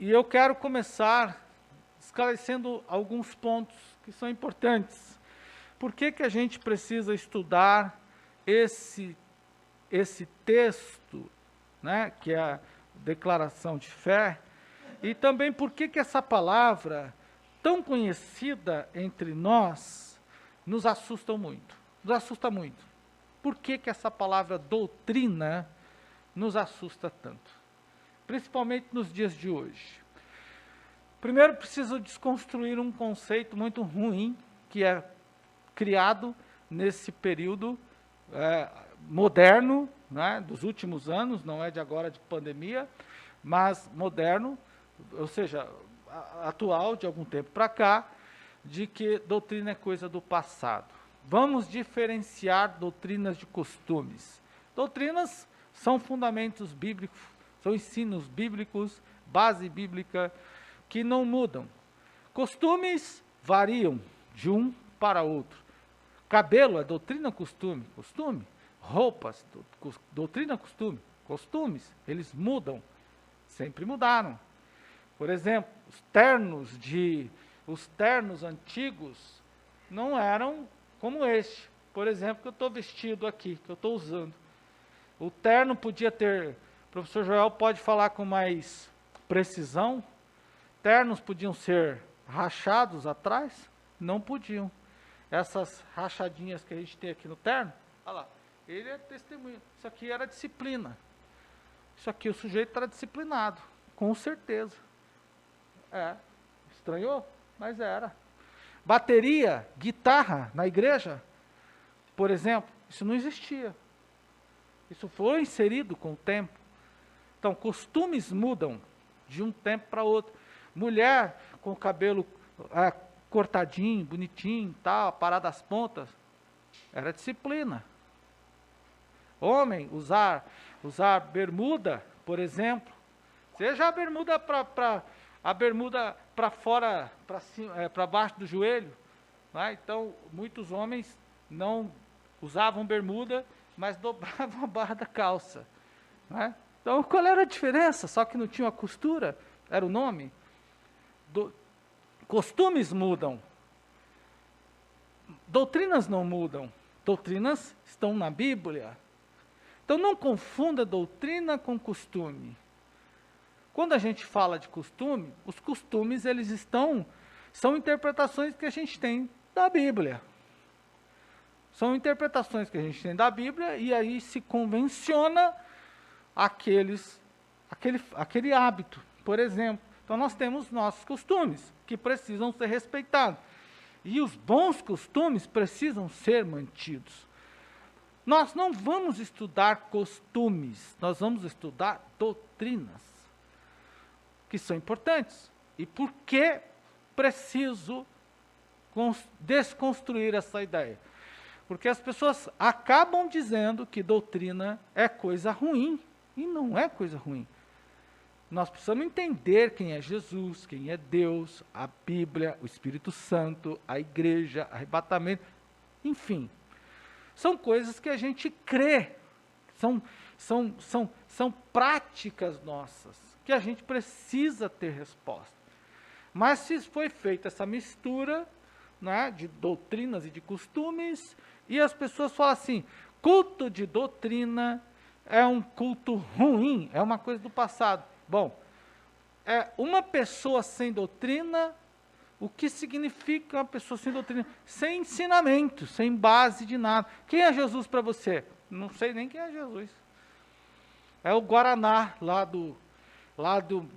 E eu quero começar esclarecendo alguns pontos que são importantes. Por que a gente precisa estudar esse texto, né, que é a declaração de fé, e também por que essa palavra, tão conhecida entre nós, nos assusta muito. Nos assusta muito. Por que essa palavra doutrina nos assusta tanto? Principalmente nos dias de hoje. Primeiro, preciso desconstruir um conceito muito ruim, que é criado nesse período moderno, né, dos últimos anos, não é de agora de pandemia, mas moderno, ou seja, atual, de algum tempo para cá, de que doutrina é coisa do passado. Vamos diferenciar doutrinas de costumes. Doutrinas são fundamentos bíblicos, são ensinos bíblicos, base bíblica, que não mudam. Costumes variam de um para outro. Cabelo é doutrina, costume. Roupas, doutrina, costume. Costumes, eles mudam. Sempre mudaram. Por exemplo, os ternos antigos não eram como este. Por exemplo, que eu estou vestido aqui, que eu estou usando. O terno podia ter, o professor Joel pode falar com mais precisão, ternos podiam ser rachados atrás? Não podiam. Essas rachadinhas que a gente tem aqui no terno, olha lá, ele é testemunho. Isso aqui era disciplina. Isso aqui o sujeito era disciplinado, com certeza. Estranhou? Mas era. Bateria, guitarra na igreja, por exemplo, isso não existia. Isso foi inserido com o tempo. Então, costumes mudam de um tempo para outro. Mulher com o cabelo cortadinho, bonitinho, tal, parado às pontas, era disciplina. Homem, usar bermuda, por exemplo, seja a bermuda para fora, para cima, para baixo do joelho, né? Então, muitos homens não usavam bermuda, mas dobravam a barra da calça, né? Então, qual era a diferença? Só que não tinha uma costura, era o nome. Costumes mudam. Doutrinas não mudam. Doutrinas estão na Bíblia. Então, não confunda doutrina com costume. Quando a gente fala de costume, os costumes, são interpretações que a gente tem da Bíblia. São interpretações que a gente tem da Bíblia e aí se convenciona aquele hábito, por exemplo. Então, nós temos nossos costumes, que precisam ser respeitados. E os bons costumes precisam ser mantidos. Nós não vamos estudar costumes, nós vamos estudar doutrinas, que são importantes. E por que preciso desconstruir essa ideia? Porque as pessoas acabam dizendo que doutrina é coisa ruim, e não é coisa ruim. Nós precisamos entender quem é Jesus, quem é Deus, a Bíblia, o Espírito Santo, a igreja, arrebatamento, enfim. São coisas que a gente crê, são práticas nossas, que a gente precisa ter resposta. Mas se foi feita essa mistura, né, de doutrinas e de costumes, e as pessoas falam assim, culto de doutrina é um culto ruim, é uma coisa do passado. Bom, uma pessoa sem doutrina, o que significa uma pessoa sem doutrina? Sem ensinamento, sem base de nada. Quem é Jesus para você? Não sei nem quem é Jesus. É o Guaraná, lá do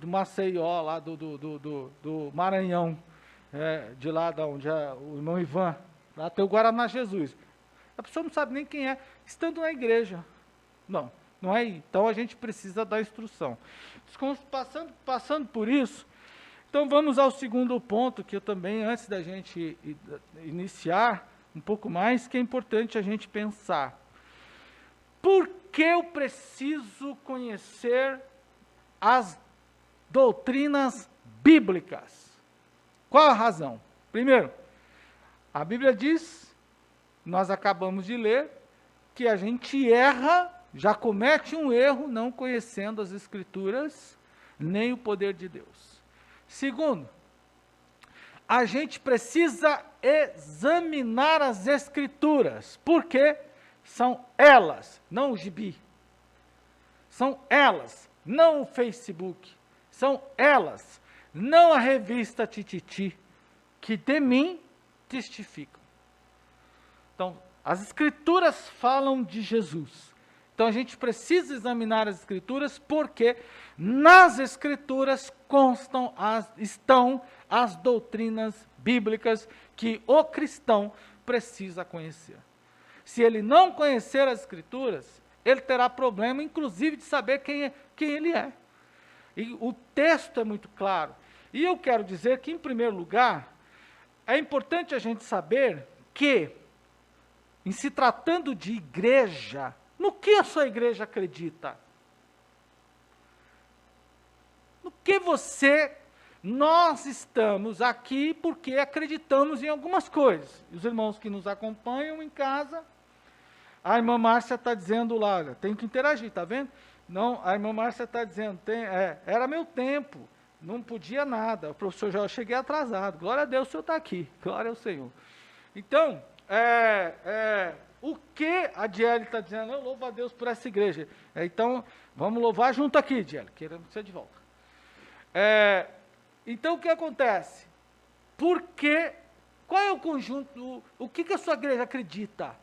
Maceió, lá do Maranhão, de lá de onde é o irmão Ivan. Lá tem o Guaraná Jesus. A pessoa não sabe nem quem é, estando na igreja. Não é? Então a gente precisa da instrução. Passando por isso, então vamos ao segundo ponto, que eu também, antes da gente iniciar um pouco mais, que é importante a gente pensar. Por que eu preciso conhecer as doutrinas bíblicas? Qual a razão? Primeiro, a Bíblia diz, nós acabamos de ler, que a gente erra, já comete um erro não conhecendo as Escrituras, nem o poder de Deus. Segundo, a gente precisa examinar as Escrituras, porque são elas, não o gibi, são elas, não o Facebook, são elas, não a revista Tititi, que de mim testificam. Então, as Escrituras falam de Jesus. Então, a gente precisa examinar as Escrituras, porque nas Escrituras estão as doutrinas bíblicas que o cristão precisa conhecer. Se ele não conhecer as Escrituras, ele terá problema, inclusive, de saber quem ele é. E o texto é muito claro. E eu quero dizer que, em primeiro lugar, é importante a gente saber que, em se tratando de igreja, no que a sua igreja acredita? No que nós estamos aqui porque acreditamos em algumas coisas. Os irmãos que nos acompanham em casa, a irmã Márcia está dizendo lá, olha, tem que interagir, está vendo? Não, a irmã Márcia está dizendo, era meu tempo, não podia nada, o professor já cheguei atrasado, glória a Deus o senhor está aqui, glória ao Senhor. Então, o que a Diele está dizendo? Eu louvo a Deus por essa igreja. Então, vamos louvar junto aqui, Diele, queremos você de volta. Então, o que acontece? Qual é o conjunto, o que a sua igreja acredita?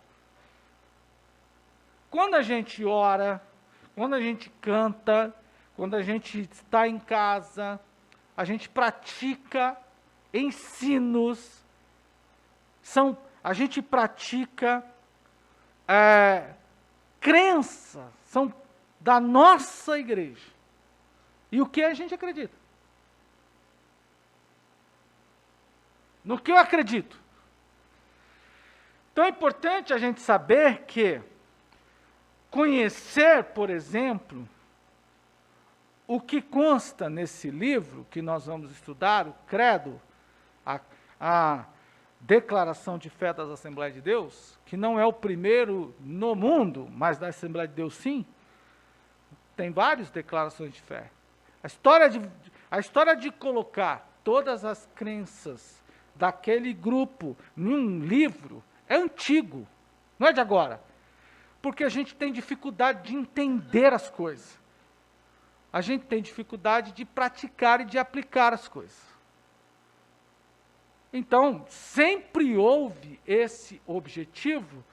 Quando a gente ora, quando a gente canta, quando a gente está em casa, a gente pratica ensinos, a gente pratica crenças, são da nossa igreja. E o que a gente acredita? No que eu acredito? Então é importante a gente saber que conhecer, por exemplo, o que consta nesse livro que nós vamos estudar, o Credo, a Declaração de Fé das Assembleias de Deus, que não é o primeiro no mundo, mas da Assembleia de Deus sim, tem várias declarações de fé. A história de colocar todas as crenças daquele grupo num livro é antigo, não é de agora. Porque a gente tem dificuldade de entender as coisas. A gente tem dificuldade de praticar e de aplicar as coisas. Então, sempre houve esse objetivo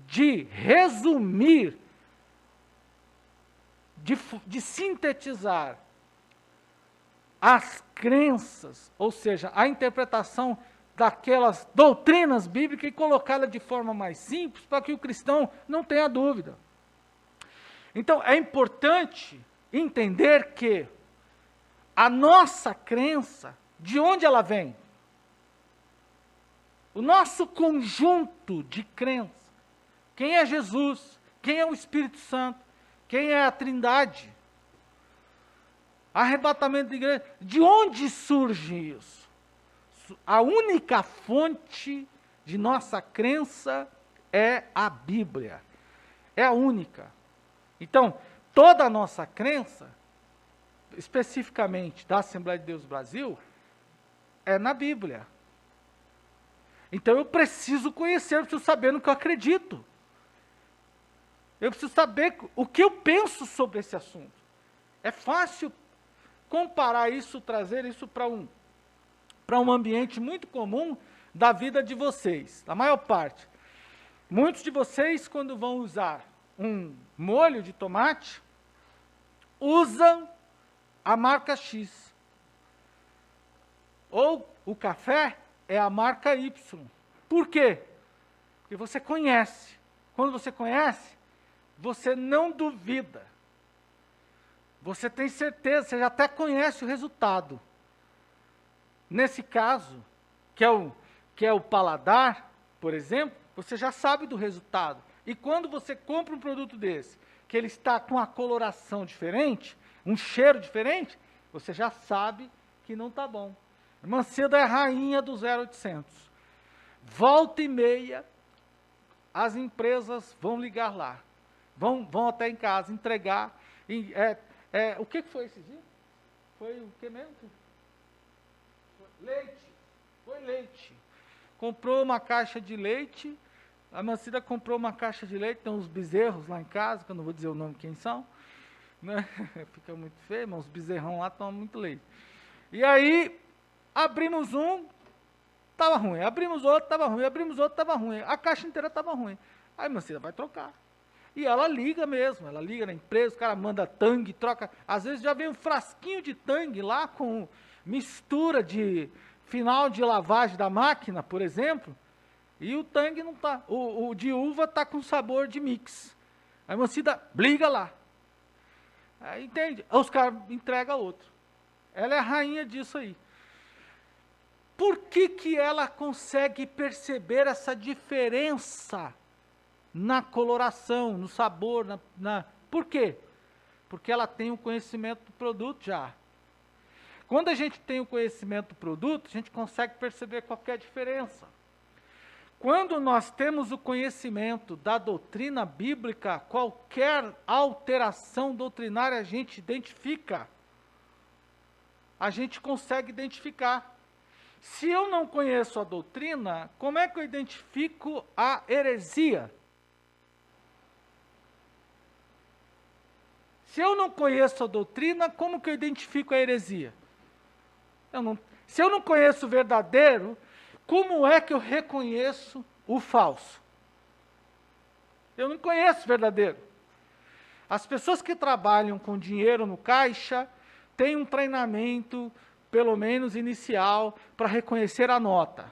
de resumir, de sintetizar as crenças, ou seja, a interpretação daquelas doutrinas bíblicas e colocá-la de forma mais simples para que o cristão não tenha dúvida. Então, é importante entender que a nossa crença, de onde ela vem? O nosso conjunto de crença. Quem é Jesus? Quem é o Espírito Santo? Quem é a Trindade? Arrebatamento da igreja. De onde surge isso? A única fonte de nossa crença é a Bíblia. É a única. Então, toda a nossa crença, especificamente da Assembleia de Deus Brasil, é na Bíblia. Então, eu preciso conhecer, eu preciso saber no que eu acredito. Eu preciso saber o que eu penso sobre esse assunto. É fácil comparar isso, trazer isso para um ambiente muito comum da vida de vocês, da maior parte. Muitos de vocês, quando vão usar um molho de tomate, usam a marca X. Ou o café é a marca Y. Por quê? Porque você conhece. Quando você conhece, você não duvida. Você tem certeza, você já até conhece o resultado. Nesse caso, que é o paladar, por exemplo, você já sabe do resultado. E quando você compra um produto desse, que ele está com uma coloração diferente, um cheiro diferente, você já sabe que não está bom. A Manceda é a rainha do 0800. Volta e meia, as empresas vão ligar lá. Vão até em casa entregar. O que foi esse dia? Foi o que mesmo? Leite. Foi leite. Comprou uma caixa de leite. A Mancida comprou uma caixa de leite. Tem uns bezerros lá em casa, que eu não vou dizer o nome quem são. Né? Fica muito feio, mas os bezerrão lá tomam muito leite. E aí, abrimos um, estava ruim. Abrimos outro, estava ruim. Abrimos outro, estava ruim. A caixa inteira estava ruim. Aí a Mancida vai trocar. E ela liga mesmo, ela liga na empresa, o cara manda tangue, troca. Às vezes já vem um frasquinho de tangue lá com mistura de final de lavagem da máquina, por exemplo, e o tangue não está. O de uva está com sabor de mix. Aí a Mancida liga lá. Aí, entende? Aí os caras entregam outro. Ela é a rainha disso aí. Por que ela consegue perceber essa diferença na coloração, no sabor, Por quê? Porque ela tem o conhecimento do produto já. Quando a gente tem o conhecimento do produto, a gente consegue perceber qualquer diferença. Quando nós temos o conhecimento da doutrina bíblica, qualquer alteração doutrinária a gente identifica. A gente consegue identificar. Se eu não conheço a doutrina, como é que eu identifico a heresia? Se eu não conheço a doutrina, como que eu identifico a heresia? Se eu não conheço o verdadeiro, como é que eu reconheço o falso? Eu não conheço o verdadeiro. As pessoas que trabalham com dinheiro no caixa têm um treinamento, pelo menos inicial, para reconhecer a nota.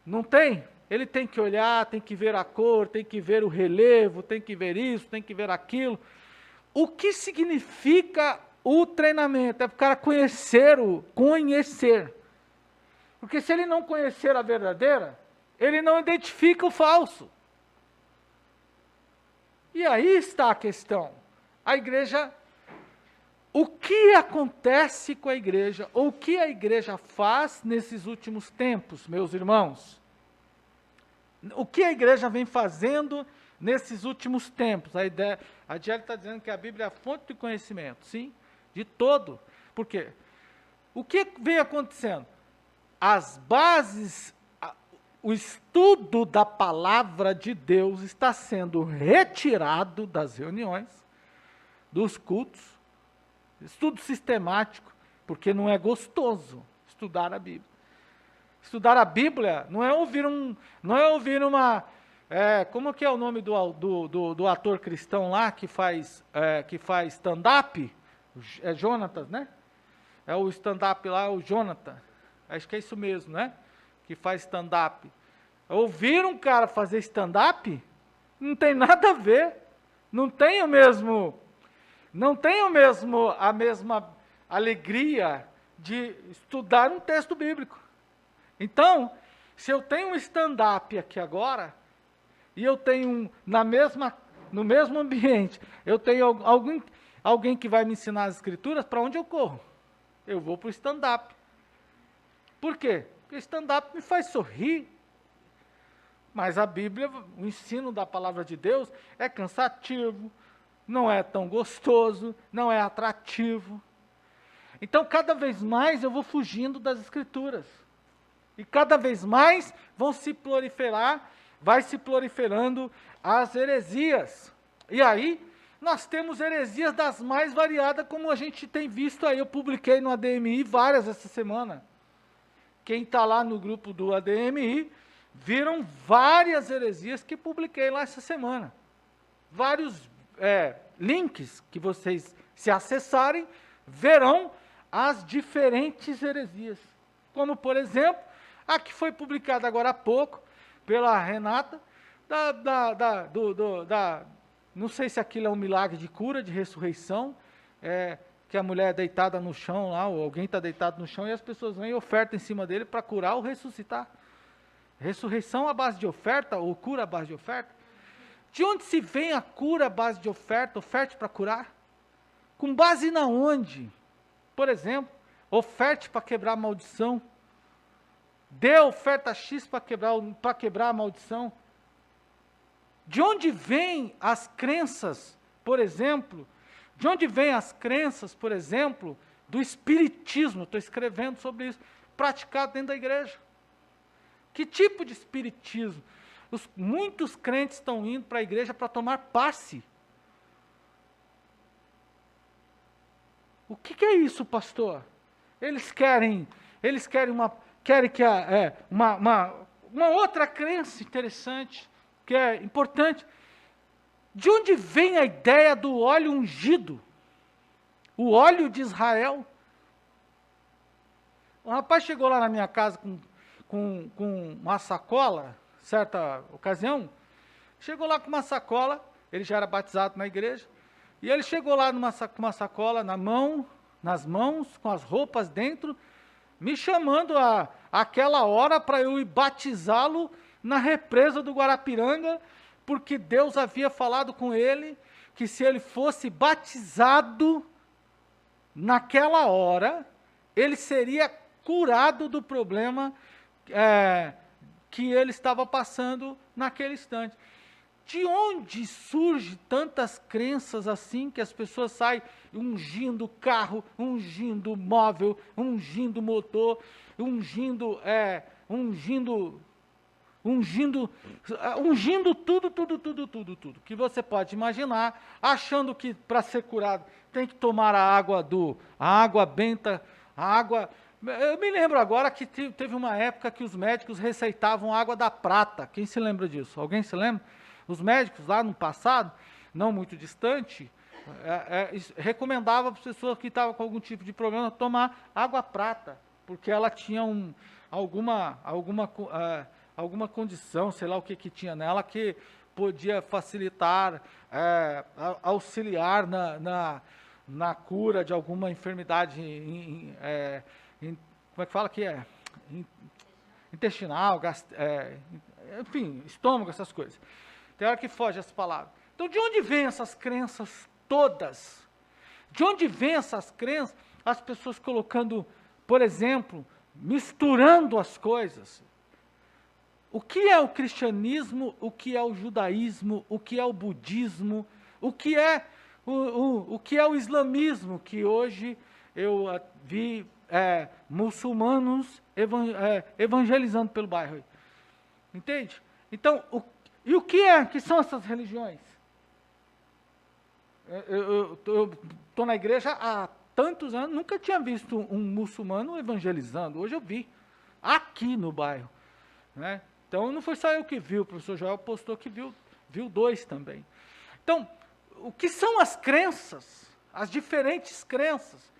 Não tem? Ele tem que olhar, tem que ver a cor, tem que ver o relevo, tem que ver isso, tem que ver aquilo. O que significa o treinamento? É para o cara conhecer. Porque se ele não conhecer a verdadeira, ele não identifica o falso. E aí está a questão. A igreja, o que acontece com a igreja? Ou o que a igreja faz nesses últimos tempos, meus irmãos? O que a igreja vem fazendo nesses últimos tempos? A Diele está dizendo que a Bíblia é a fonte de conhecimento, sim, de todo. Por quê? O que vem acontecendo? As bases, o estudo da palavra de Deus está sendo retirado das reuniões, dos cultos, estudo sistemático, porque não é gostoso estudar a Bíblia. Estudar a Bíblia não é ouvir uma... como que é o nome do ator cristão lá que faz stand-up? É Jonatas, né? É o stand-up lá, o Jonathan. Acho que é isso mesmo, né? Que faz stand-up. Ouvir um cara fazer stand-up não tem nada a ver. Não tem a mesma alegria de estudar um texto bíblico. Então, se eu tenho um stand-up aqui agora, e eu tenho no mesmo ambiente, eu tenho alguém que vai me ensinar as escrituras, para onde eu corro? Eu vou para o stand-up. Por quê? Porque stand-up me faz sorrir. Mas a Bíblia, o ensino da palavra de Deus é cansativo, não é tão gostoso, não é atrativo. Então, cada vez mais eu vou fugindo das escrituras. E cada vez mais vai se proliferando as heresias. E aí, nós temos heresias das mais variadas, como a gente tem visto aí. Eu publiquei no ADMI várias essa semana. Quem está lá no grupo do ADMI, viram várias heresias que publiquei lá essa semana. Vários links que vocês, se acessarem, verão as diferentes heresias. Como, por exemplo, a que foi publicada agora há pouco, pela Renata, não sei se aquilo é um milagre de cura, de ressurreição, que a mulher é deitada no chão lá, ou alguém está deitado no chão, e as pessoas vêm e ofertam em cima dele para curar ou ressuscitar. Ressurreição à base de oferta, ou cura à base de oferta? De onde se vem a cura à base de oferta? Oferte para curar? Com base na onde? Por exemplo, oferte para quebrar a maldição. Dê oferta X para quebrar a maldição. De onde vêm as crenças, por exemplo? De onde vêm as crenças, por exemplo, do espiritismo, estou escrevendo sobre isso, praticado dentro da igreja. Que tipo de espiritismo? Muitos crentes estão indo para a igreja para tomar passe. O que é isso, pastor? Eles querem uma outra crença interessante, que é importante. De onde vem a ideia do óleo ungido? O óleo de Israel? O rapaz chegou lá na minha casa com uma sacola, certa ocasião, chegou lá com uma sacola, ele já era batizado na igreja, e ele chegou lá com uma sacola nas mãos, com as roupas dentro, me chamando aquela hora para eu ir batizá-lo na represa do Guarapiranga, porque Deus havia falado com ele que se ele fosse batizado naquela hora, ele seria curado do problema que ele estava passando naquele instante. De onde surge tantas crenças assim, que as pessoas saem ungindo carro, ungindo móvel, ungindo motor, ungindo tudo, que você pode imaginar, achando que para ser curado tem que tomar a água benta, a água... Eu me lembro agora que teve uma época que os médicos receitavam água da prata. Quem se lembra disso? Alguém se lembra? Os médicos lá no passado, não muito distante, recomendavam para as pessoas que estavam com algum tipo de problema tomar água prata, porque ela tinha alguma condição, sei lá o que tinha nela, que podia facilitar, auxiliar na cura de alguma enfermidade, como é que fala que é? Intestinal, enfim, estômago, essas coisas. Tem hora que foge essa palavra. Então, de onde vêm essas crenças todas? De onde vêm essas crenças? As pessoas colocando, por exemplo, misturando as coisas. O que é o cristianismo? O que é o judaísmo? O que é o budismo? O que é o islamismo? Que hoje eu vi muçulmanos evangelizando pelo bairro. Entende? Então, e o que são essas religiões? Eu estou na igreja há tantos anos, nunca tinha visto um muçulmano evangelizando. Hoje eu vi, aqui no bairro. Né? Então, não foi só eu que vi, o professor Joel postou que viu 2 também. Então, o que são as crenças? As diferentes crenças?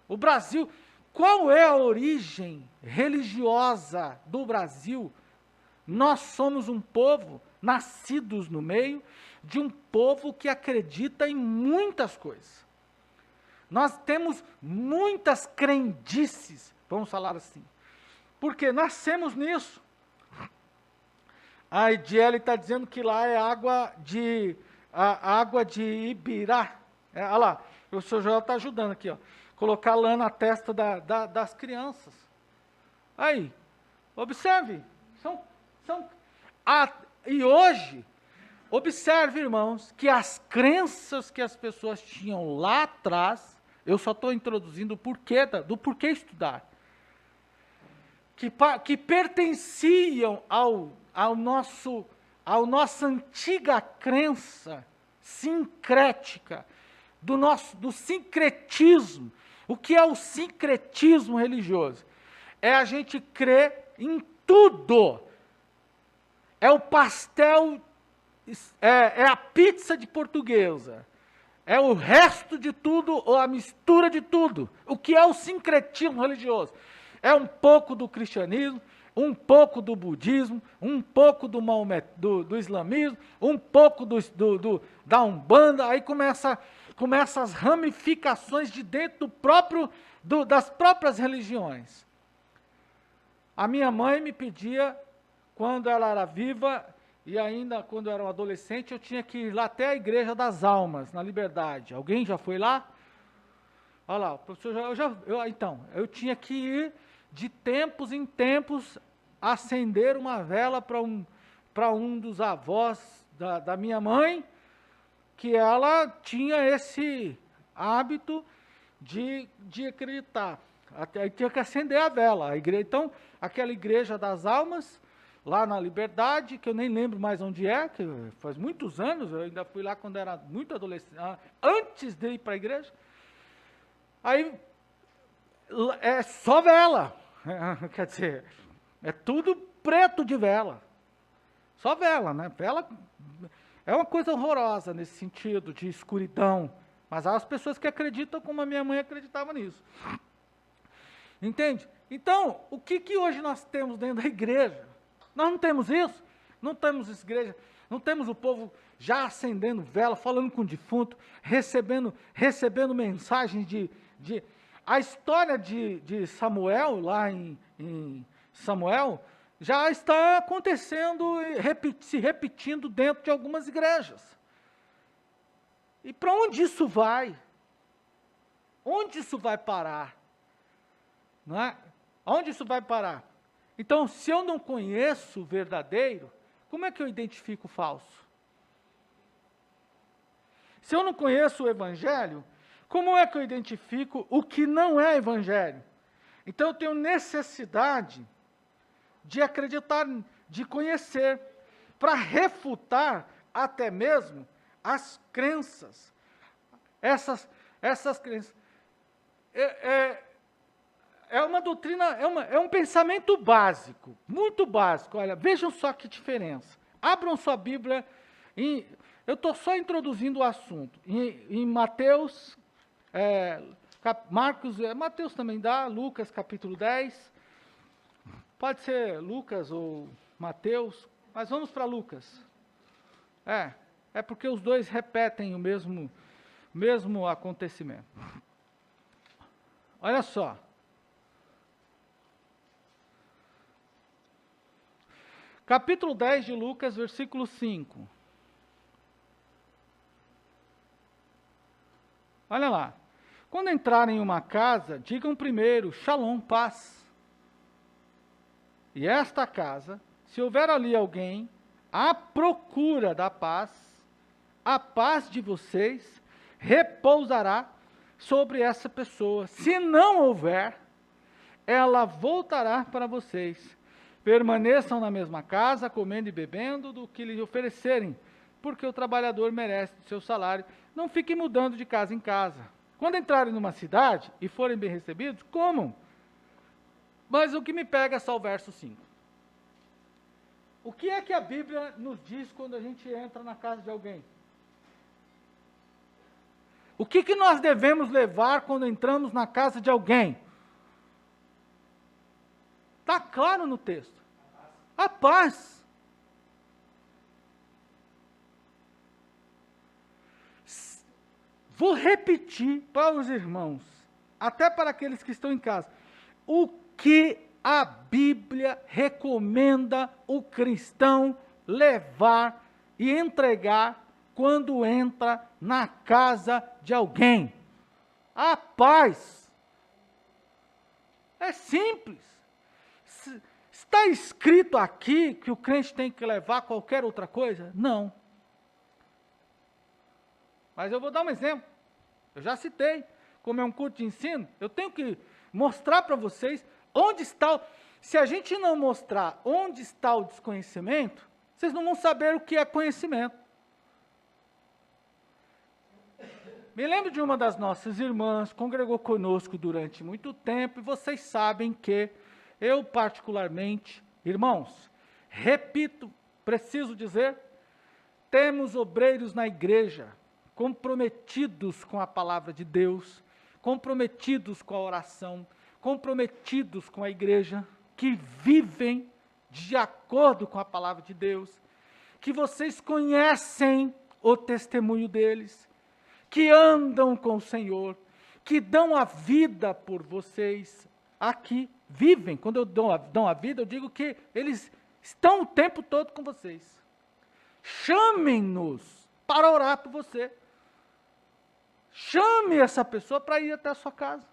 O Brasil, qual é a origem religiosa do Brasil? Nós somos um povo nascidos no meio de um povo que acredita em muitas coisas. Nós temos muitas crendices, vamos falar assim, porque nascemos nisso. A Ediele está dizendo que lá é água de Ibirá. Olha lá, o professor Joel está ajudando aqui, ó. Colocar lã na testa das crianças. Aí, observe, e hoje, observe, irmãos, que as crenças que as pessoas tinham lá atrás, eu só estou introduzindo do porquê estudar, que pertenciam à nossa antiga crença sincrética, do sincretismo. O que é o sincretismo religioso? É a gente crer em tudo. É o pastel, é a pizza de portuguesa. É o resto de tudo ou a mistura de tudo. O que é o sincretismo religioso? É um pouco do cristianismo, um pouco do budismo, um pouco do islamismo, um pouco da Umbanda, aí começa as ramificações de dentro das próprias religiões. A minha mãe me pedia, quando ela era viva, e ainda quando eu era um adolescente, eu tinha que ir lá até a Igreja das Almas, na Liberdade. Alguém já foi lá? Olha lá, o professor então, eu tinha que ir de tempos em tempos acender uma vela para um dos avós da minha mãe, que ela tinha esse hábito de acreditar. Até tinha que acender a vela. A igreja, então, aquela igreja das almas, lá na Liberdade, que eu nem lembro mais onde é, que faz muitos anos, eu ainda fui lá quando era muito adolescente, antes de ir para a igreja. Aí, é só vela. Quer dizer, é tudo preto de vela. Só vela, né? Vela é uma coisa horrorosa nesse sentido, de escuridão. Mas há as pessoas que acreditam como a minha mãe acreditava nisso. Entende? Então, o que hoje nós temos dentro da igreja? Nós não temos isso? Não temos igreja, não temos o povo já acendendo vela, falando com o defunto, recebendo mensagens de... A história de Samuel, lá em Samuel, já está acontecendo, se repetindo dentro de algumas igrejas. E para onde isso vai? Onde isso vai parar? Não é? Onde isso vai parar? Então, se eu não conheço o verdadeiro, como é que eu identifico o falso? Se eu não conheço o evangelho, como é que eu identifico o que não é evangelho? Então, eu tenho necessidade de acreditar, de conhecer, para refutar até mesmo as crenças. Essas crenças. É uma doutrina, é um pensamento básico, muito básico. Olha, vejam só que diferença. Abram sua Bíblia, eu estou só introduzindo o assunto. Em Mateus, Marcos, Mateus também dá, Lucas capítulo 10, pode ser Lucas ou Mateus, mas vamos para Lucas. É porque os dois repetem o mesmo acontecimento. Olha só. Capítulo 10 de Lucas, versículo 5. Olha lá. Quando entrarem em uma casa, digam primeiro, Shalom, paz. E esta casa, se houver ali alguém à procura da paz, a paz de vocês repousará sobre essa pessoa. Se não houver, ela voltará para vocês. Permaneçam na mesma casa, comendo e bebendo do que lhe oferecerem, porque o trabalhador merece o seu salário. Não fiquem mudando de casa em casa. Quando entrarem numa cidade e forem bem recebidos, comam. Mas o que me pega é só o verso 5. O que é que a Bíblia nos diz quando a gente entra na casa de alguém? O que nós devemos levar quando entramos na casa de alguém? Está claro no texto. A paz. Vou repetir para os irmãos, até para aqueles que estão em casa, o que a Bíblia recomenda o cristão levar e entregar quando entra na casa de alguém. A paz. É simples. Está escrito aqui que o crente tem que levar qualquer outra coisa? Não. Mas eu vou dar um exemplo. Eu já citei. Como é um culto de ensino, eu tenho que mostrar para vocês onde está. Se a gente não mostrar onde está o desconhecimento, vocês não vão saber o que é conhecimento. Me lembro de uma das nossas irmãs, congregou conosco durante muito tempo, e vocês sabem que eu particularmente, irmãos, repito, preciso dizer, temos obreiros na igreja, comprometidos com a palavra de Deus, comprometidos com a oração, comprometidos com a igreja, que vivem de acordo com a palavra de Deus, que vocês conhecem o testemunho deles, que andam com o Senhor, que dão a vida por vocês, aqui vivem. Quando eu dão a vida, eu digo que eles estão o tempo todo com vocês. Chamem-nos para orar por você. Chame essa pessoa para ir até a sua casa.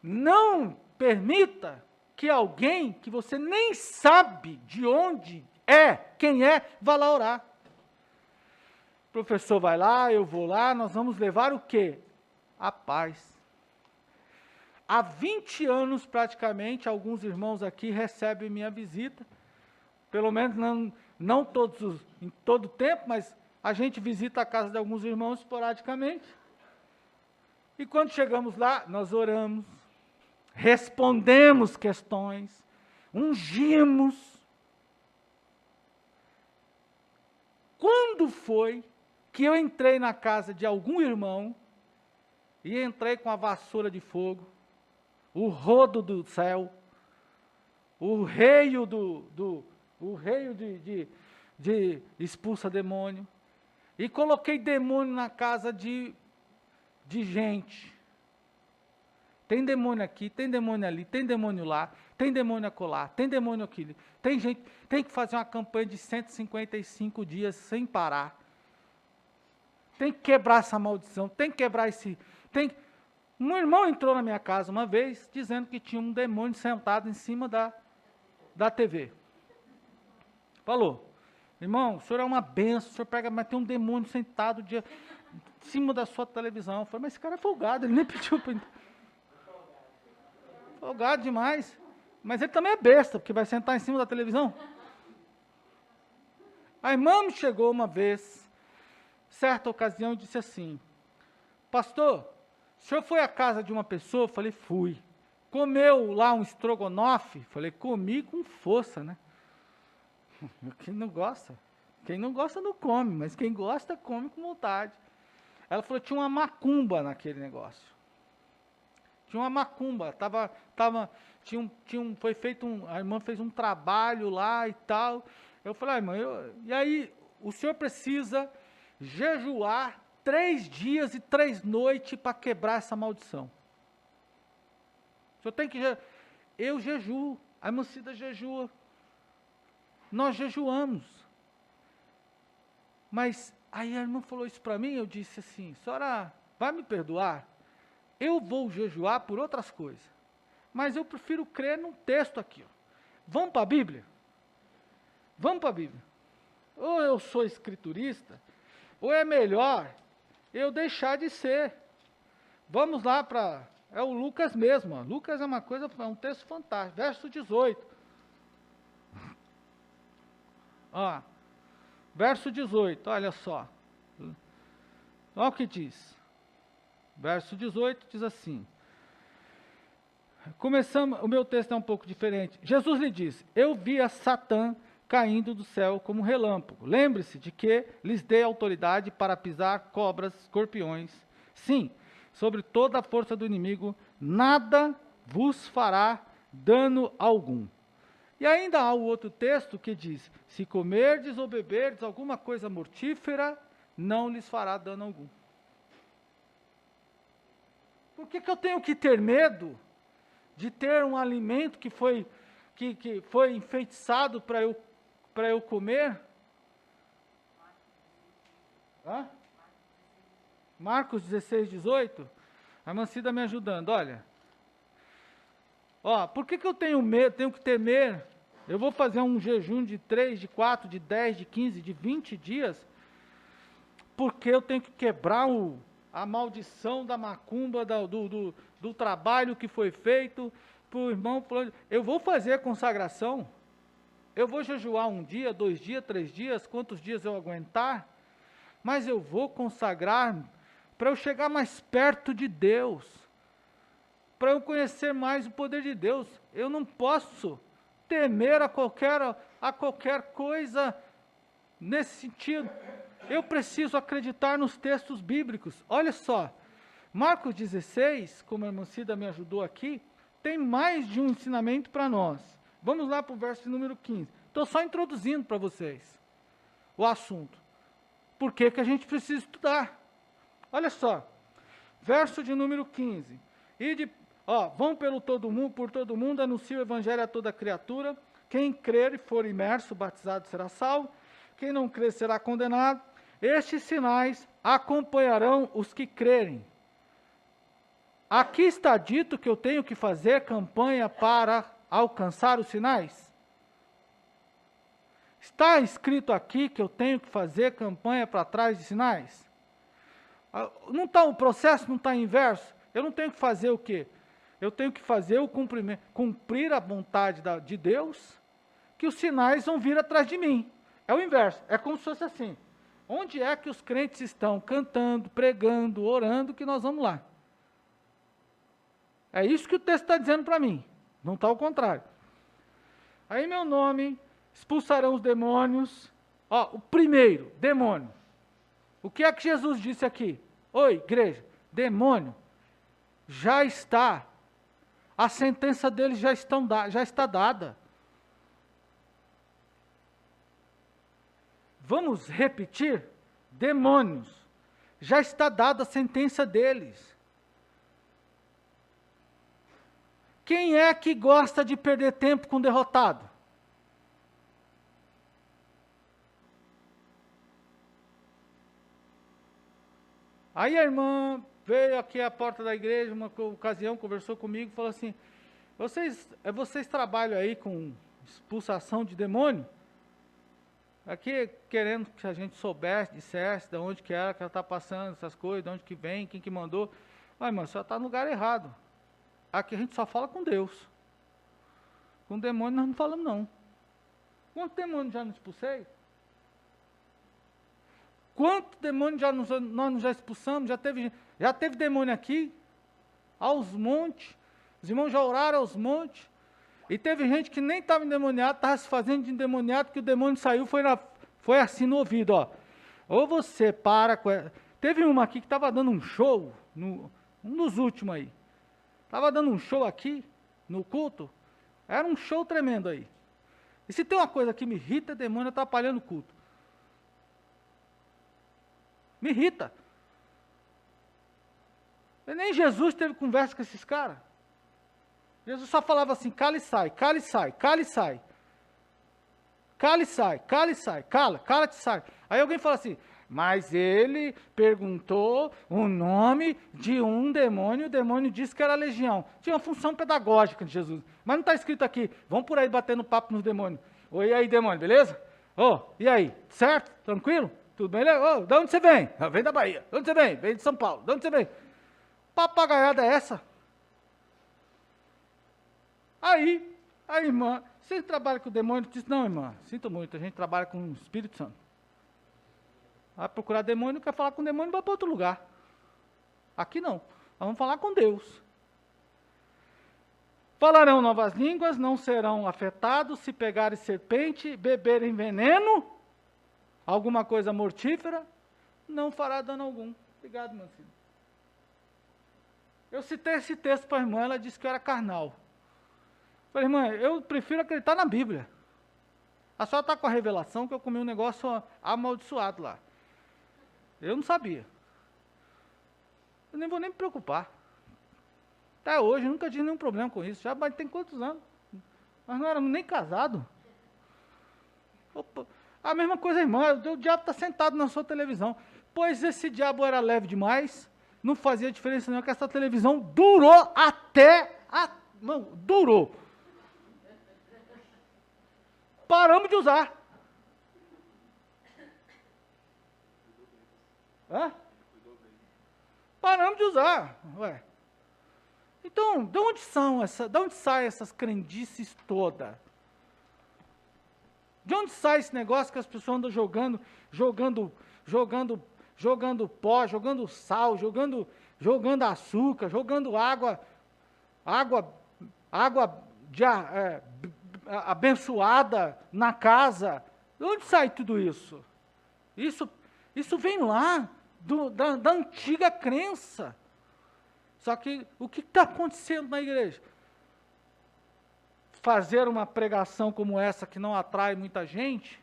Não permita que alguém que você nem sabe de onde é, quem é, vá lá orar. O professor vai lá, eu vou lá, nós vamos levar o quê? A paz. há 20 anos praticamente, alguns irmãos aqui recebem minha visita, pelo menos não todos em todo tempo, mas a gente visita a casa de alguns irmãos esporadicamente. E quando chegamos lá, nós oramos, respondemos questões, ungimos. Quando foi que eu entrei na casa de algum irmão e entrei com a vassoura de fogo, o rodo do céu, o reio de expulsa demônio, e coloquei demônio na casa de gente. Tem demônio aqui, tem demônio ali, tem demônio lá, tem demônio acolá, tem demônio aqui. Tem gente, tem que fazer uma campanha de 155 dias sem parar. Tem que quebrar essa maldição, tem que quebrar esse... Um irmão entrou na minha casa uma vez, dizendo que tinha um demônio sentado em cima da TV. Falou, irmão, o senhor é uma benção, o senhor pega, mas tem um demônio sentado em cima da sua televisão. Eu falei, mas esse cara é folgado, ele nem pediu para entrar. Folgado demais. Mas ele também é besta, porque vai sentar em cima da televisão. A irmã me chegou uma vez, certa ocasião, e disse assim, pastor, o senhor foi à casa de uma pessoa? Eu falei, fui. Comeu lá um estrogonofe? Falei, comi com força, né? Quem não gosta? Quem não gosta não come, mas quem gosta come com vontade. Ela falou, tinha uma macumba naquele negócio. Tinha uma macumba, foi feito a irmã fez um trabalho lá e tal. Eu falei, irmã, e aí o senhor precisa jejuar 3 dias e 3 noites para quebrar essa maldição. O senhor tem que... Eu jejuo, a irmã Cida jejua. Nós jejuamos. Mas aí a irmã falou isso para mim, eu disse assim, senhora, vai me perdoar? Eu vou jejuar por outras coisas, mas eu prefiro crer num texto aqui. Ó. Vamos para a Bíblia? Vamos para a Bíblia. Ou eu sou escriturista, ou é melhor eu deixar de ser. Vamos lá para... É o Lucas mesmo. Ó. Lucas é uma coisa, é um texto fantástico. Verso 18. Ó, verso 18, olha só. Olha o que diz. Verso 18 diz assim. Começamos, o meu texto é um pouco diferente. Jesus lhe disse, eu vi a Satã caindo do céu como um relâmpago. Lembre-se de que lhes dei autoridade para pisar cobras, escorpiões. Sim, sobre toda a força do inimigo, nada vos fará dano algum. E ainda há o outro texto que diz, se comerdes ou beberdes alguma coisa mortífera, não lhes fará dano algum. Por que eu tenho que ter medo de ter um alimento que foi enfeitiçado para eu comer? Hã? Marcos 16, 18? A irmã Cida me ajudando, olha. Ó, por que eu tenho medo, tenho que temer? Eu vou fazer um jejum de 3, de 4, de 10, de 15, de 20 dias, porque eu tenho que quebrar a maldição da macumba, do trabalho que foi feito para o irmão. Eu vou fazer a consagração, eu vou jejuar 1 dia, 2 dias, 3 dias, quantos dias eu aguentar, mas eu vou consagrar para eu chegar mais perto de Deus, para eu conhecer mais o poder de Deus. Eu não posso temer a qualquer coisa nesse sentido. Eu preciso acreditar nos textos bíblicos. Olha só, Marcos 16, como a irmã Cida me ajudou aqui, tem mais de um ensinamento para nós. Vamos lá para o verso número 15. Estou só introduzindo para vocês o assunto. Por que a gente precisa estudar? Olha só, verso de número 15. Vão por todo mundo, anuncie o evangelho a toda criatura. Quem crer e for imerso, batizado, será salvo. Quem não crer será condenado. Estes sinais acompanharão os que crerem. Aqui está dito que eu tenho que fazer campanha para alcançar os sinais? Está escrito aqui que eu tenho que fazer campanha para trás de sinais? Não tá, o processo não está inverso? Eu não tenho que fazer o quê? eu tenho que fazer o cumprimento, cumprir a vontade de Deus, que os sinais vão vir atrás de mim. É o inverso, é como se fosse assim. Onde é que os crentes estão cantando, pregando, orando, que nós vamos lá. É isso que o texto está dizendo para mim, não está ao contrário. Aí meu nome, expulsarão os demônios. Ó, o primeiro, demônio. O que é que Jesus disse aqui? Oi, igreja, demônio, já está, a sentença deles já está dada. Vamos repetir? Demônios, já está dada a sentença deles. Quem é que gosta de perder tempo com derrotado? Aí a irmã veio aqui à porta da igreja, uma ocasião, conversou comigo, falou assim, vocês trabalham aí com expulsação de demônio? Aqui querendo que a gente soubesse, dissesse de onde que ela está passando, essas coisas, de onde que vem, quem que mandou. Ai, irmã, você está no lugar errado. Aqui a gente só fala com Deus. Com demônio nós não falamos não. Quantos demônios já nos expulsei? Quantos demônios nós já expulsamos? Já teve demônio aqui, aos montes. Os irmãos já oraram aos montes. E teve gente que nem estava endemoniado, estava se fazendo de endemoniado, que o demônio saiu, foi assim no ouvido, ó. Ou você para com... Teve uma aqui que estava dando um show, um dos últimos aí. Estava dando um show aqui, no culto. Era um show tremendo aí. E se tem uma coisa que me irrita, é demônio atrapalhando o culto. Me irrita. E nem Jesus teve conversa com esses caras. Jesus só falava assim, cala e sai, cala e sai, cala e sai. Cala e sai, cala e sai, cala-te e sai. Aí alguém fala assim, mas ele perguntou o nome de um demônio, o demônio disse que era legião. Tinha uma função pedagógica de Jesus. Mas não está escrito aqui, vamos por aí batendo papo nos demônios. Oi, e aí demônio, beleza? E aí, certo? Tranquilo? Tudo bem? De onde você vem? Vem da Bahia. De onde você vem? Vem de São Paulo. De onde você vem? Papagaiada é essa? Aí, a irmã, você trabalha com o demônio? Disse, não, irmã, sinto muito, a gente trabalha com o Espírito Santo. Vai procurar demônio, quer falar com o demônio, vai para outro lugar. Aqui não, nós vamos falar com Deus. Falarão novas línguas, não serão afetados, se pegarem serpente, beberem veneno, alguma coisa mortífera, não fará dano algum. Obrigado, Mancini. Eu citei esse texto para a irmã, ela disse que eu era carnal. Falei, irmã, eu prefiro acreditar na Bíblia. A senhora está com a revelação que eu comi um negócio amaldiçoado lá. Eu não sabia. Eu nem vou nem me preocupar. Até hoje, eu nunca tive nenhum problema com isso. Já tem quantos anos? Nós não éramos nem casados. A mesma coisa, irmã, o diabo está sentado na sua televisão. Pois esse diabo era leve demais, não fazia diferença nenhuma, que essa televisão durou durou. Paramos de usar. Paramos de usar. Ué. Então, de onde saem essas crendices todas? De onde sai esse negócio que as pessoas andam jogando pó, jogando sal, jogando açúcar, jogando água abençoada na casa? De onde sai tudo isso? Isso vem lá da antiga crença. Só que o que está acontecendo na igreja? Fazer uma pregação como essa que não atrai muita gente?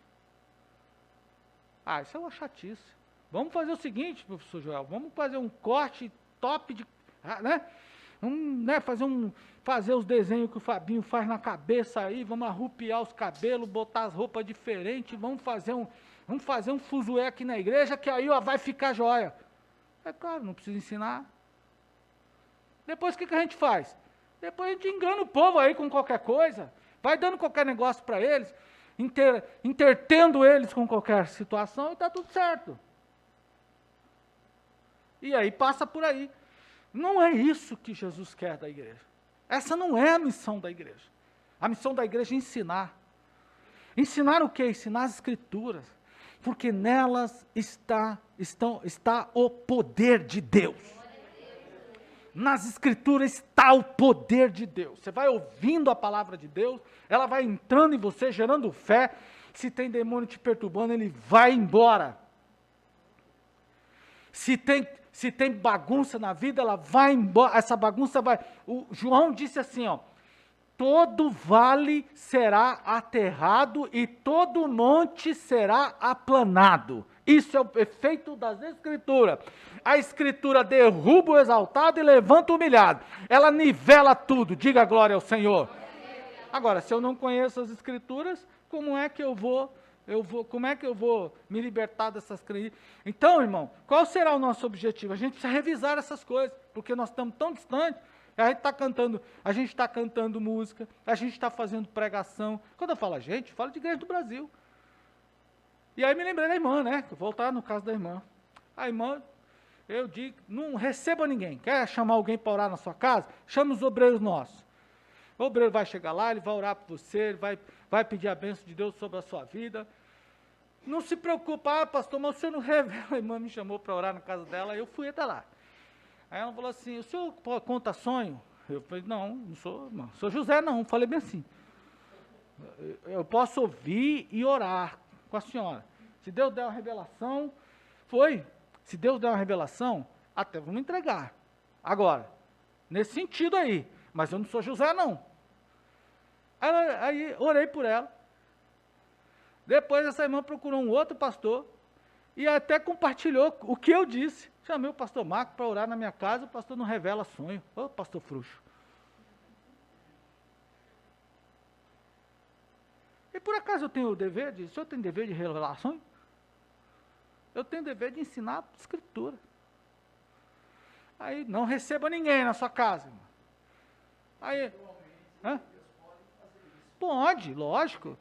Isso é uma chatice. Vamos fazer o seguinte, professor Joel, vamos fazer um corte top de... fazer os desenhos que o Fabinho faz na cabeça aí, vamos arrupiar os cabelos, botar as roupas diferentes, vamos fazer um fuzué aqui na igreja, que aí vai ficar joia. É claro, não precisa ensinar. Depois o que a gente faz? Depois a gente engana o povo aí com qualquer coisa, vai dando qualquer negócio para eles, intertendo eles com qualquer situação e está tudo certo. E aí passa por aí. Não é isso que Jesus quer da igreja. Essa não é a missão da igreja. A missão da igreja é ensinar. Ensinar o quê? Ensinar as Escrituras. Porque nelas está o poder de Deus. Nas Escrituras está o poder de Deus. Você vai ouvindo a palavra de Deus, ela vai entrando em você, gerando fé. Se tem demônio te perturbando, ele vai embora. Se tem bagunça na vida, ela vai embora. Essa bagunça vai... O João disse assim, ó. Todo vale será aterrado e todo monte será aplanado. Isso é o efeito das Escrituras. A Escritura derruba o exaltado e levanta o humilhado. Ela nivela tudo. Diga glória ao Senhor. Agora, se eu não conheço as Escrituras, como é que eu vou me libertar dessas crenças? Então, irmão, qual será o nosso objetivo? A gente precisa revisar essas coisas, porque nós estamos tão distantes. A gente está cantando música, a gente está fazendo pregação. Quando eu falo a gente, eu falo de igreja do Brasil. E aí me lembrei da irmã, né? Voltar no caso da irmã. A irmã, eu digo, não receba ninguém. Quer chamar alguém para orar na sua casa? Chama os obreiros nossos. O obreiro vai chegar lá, ele vai orar por você, ele vai pedir a bênção de Deus sobre a sua vida. Não se preocupa, pastor, mas o senhor não revela. A irmã me chamou para orar na casa dela, eu fui até lá. Aí ela falou assim, o senhor conta sonho? Eu falei, não sou, irmão, sou José não, falei bem assim. Eu posso ouvir e orar com a senhora. Se Deus der uma revelação, se Deus der uma revelação, até vamos entregar. Agora, nesse sentido aí, mas eu não sou José não. Aí orei por ela. Depois essa irmã procurou um outro pastor e até compartilhou o que eu disse. Chamei o pastor Marco para orar na minha casa, o pastor não revela sonho. Ô, pastor Fruxo. E por acaso eu tenho o dever o senhor tem dever de revelação? Eu tenho o dever de ensinar a Escritura. Aí, não receba ninguém na sua casa, irmão. Aí, pode, lógico.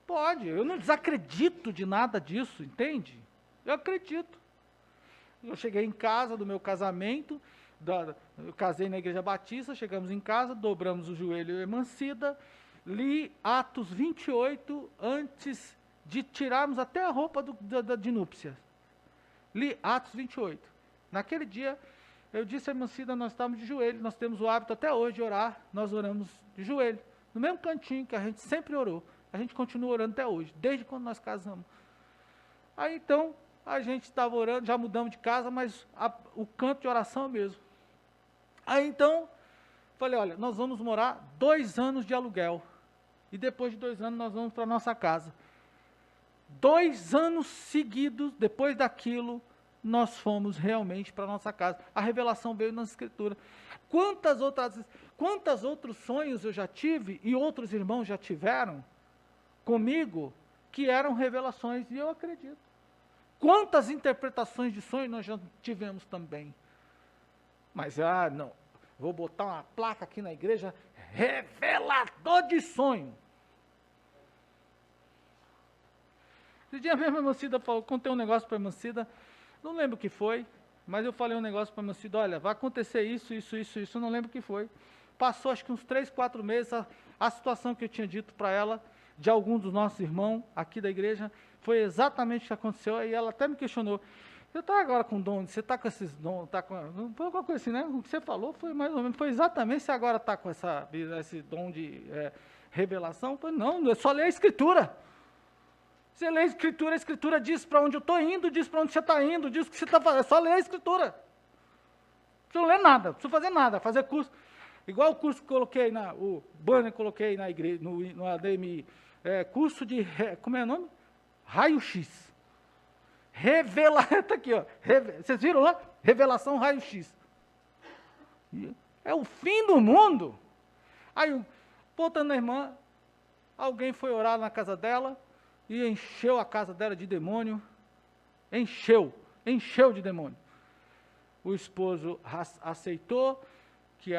Pode, eu não desacredito de nada disso, entende? Eu acredito. Eu cheguei em casa do meu casamento, eu casei na igreja batista, chegamos em casa, dobramos o joelho e emancida, li Atos 28 antes de tirarmos até a roupa de núpcias. Li Atos 28. Naquele dia, eu disse à emancida, nós estávamos de joelho, nós temos o hábito até hoje de orar, nós oramos de joelho, no mesmo cantinho que a gente sempre orou, a gente continua orando até hoje, desde quando nós casamos. Aí então, a gente estava orando, já mudamos de casa, mas o canto de oração é o mesmo. Aí então, falei, olha, nós vamos morar 2 anos de aluguel. E depois de 2 anos nós vamos para a nossa casa. 2 anos seguidos, depois daquilo, nós fomos realmente para a nossa casa. A revelação veio nas Escrituras. Quantos outros sonhos eu já tive e outros irmãos já tiveram comigo que eram revelações, e eu acredito. Quantas interpretações de sonho nós já tivemos também. Mas, não, vou botar uma placa aqui na igreja, revelador de sonho. Esse dia mesmo a Emancida falou, contei um negócio para a Emancida, não lembro o que foi, mas eu falei um negócio para a Emancida, olha, vai acontecer isso, não lembro o que foi. Passou acho que uns 3, 4 meses, a situação que eu tinha dito para ela, de algum dos nossos irmãos aqui da igreja, foi exatamente o que aconteceu, e ela até me questionou, você está agora com dom, você está com esses dons, não foi alguma coisa assim, né? O que você falou foi mais ou menos, foi exatamente, você agora está com esse dom de revelação? Eu falei, não, é só ler a Escritura. Você lê a Escritura diz para onde eu estou indo, diz para onde você está indo, diz o que você está fazendo, é só ler a Escritura. Não precisa ler nada, não precisa fazer nada, fazer curso. Igual o curso que coloquei, o banner que coloquei na igreja, no ADMI, curso de, como é o nome? Raio-X. Está aqui, ó. Vocês viram lá? Revelação Raio-X. É o fim do mundo. Aí, voltando na irmã, alguém foi orar na casa dela e encheu a casa dela de demônio. Encheu de demônio. O esposo aceitou que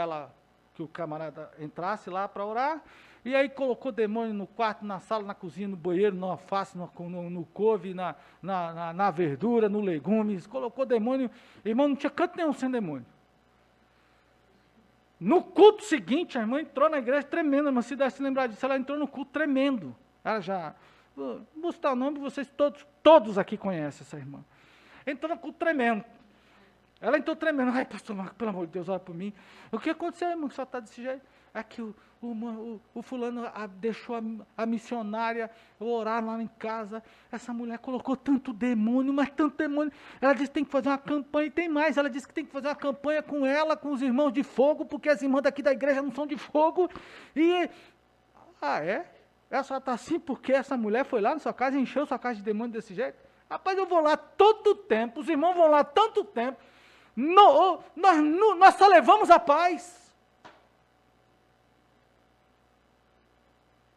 o camarada entrasse lá para orar, e aí colocou demônio no quarto, na sala, na cozinha, no banheiro, no alface, no couve, na verdura, no legumes, colocou demônio, irmão, não tinha canto nenhum sem demônio. No culto seguinte, a irmã entrou na igreja tremendo, mas se desse lembrar disso, ela entrou no culto tremendo. Ela já, vou citar o nome, vocês todos aqui conhecem essa irmã. Entrou no culto tremendo. Ela entrou tremendo. Ai, pastor Marcos, pelo amor de Deus, olha por mim. O que aconteceu, irmão, que só está desse jeito? É que o fulano deixou a missionária orar lá em casa. Essa mulher colocou tanto demônio, mas tanto demônio. Ela disse que tem que fazer uma campanha, e tem mais. Ela disse que tem que fazer uma campanha com ela, com os irmãos de fogo, porque as irmãs daqui da igreja não são de fogo. E, é? Ela só está assim porque essa mulher foi lá na sua casa e encheu sua casa de demônio desse jeito? Rapaz, eu vou lá todo tempo, os irmãos vão lá tanto tempo. Nós só levamos a paz.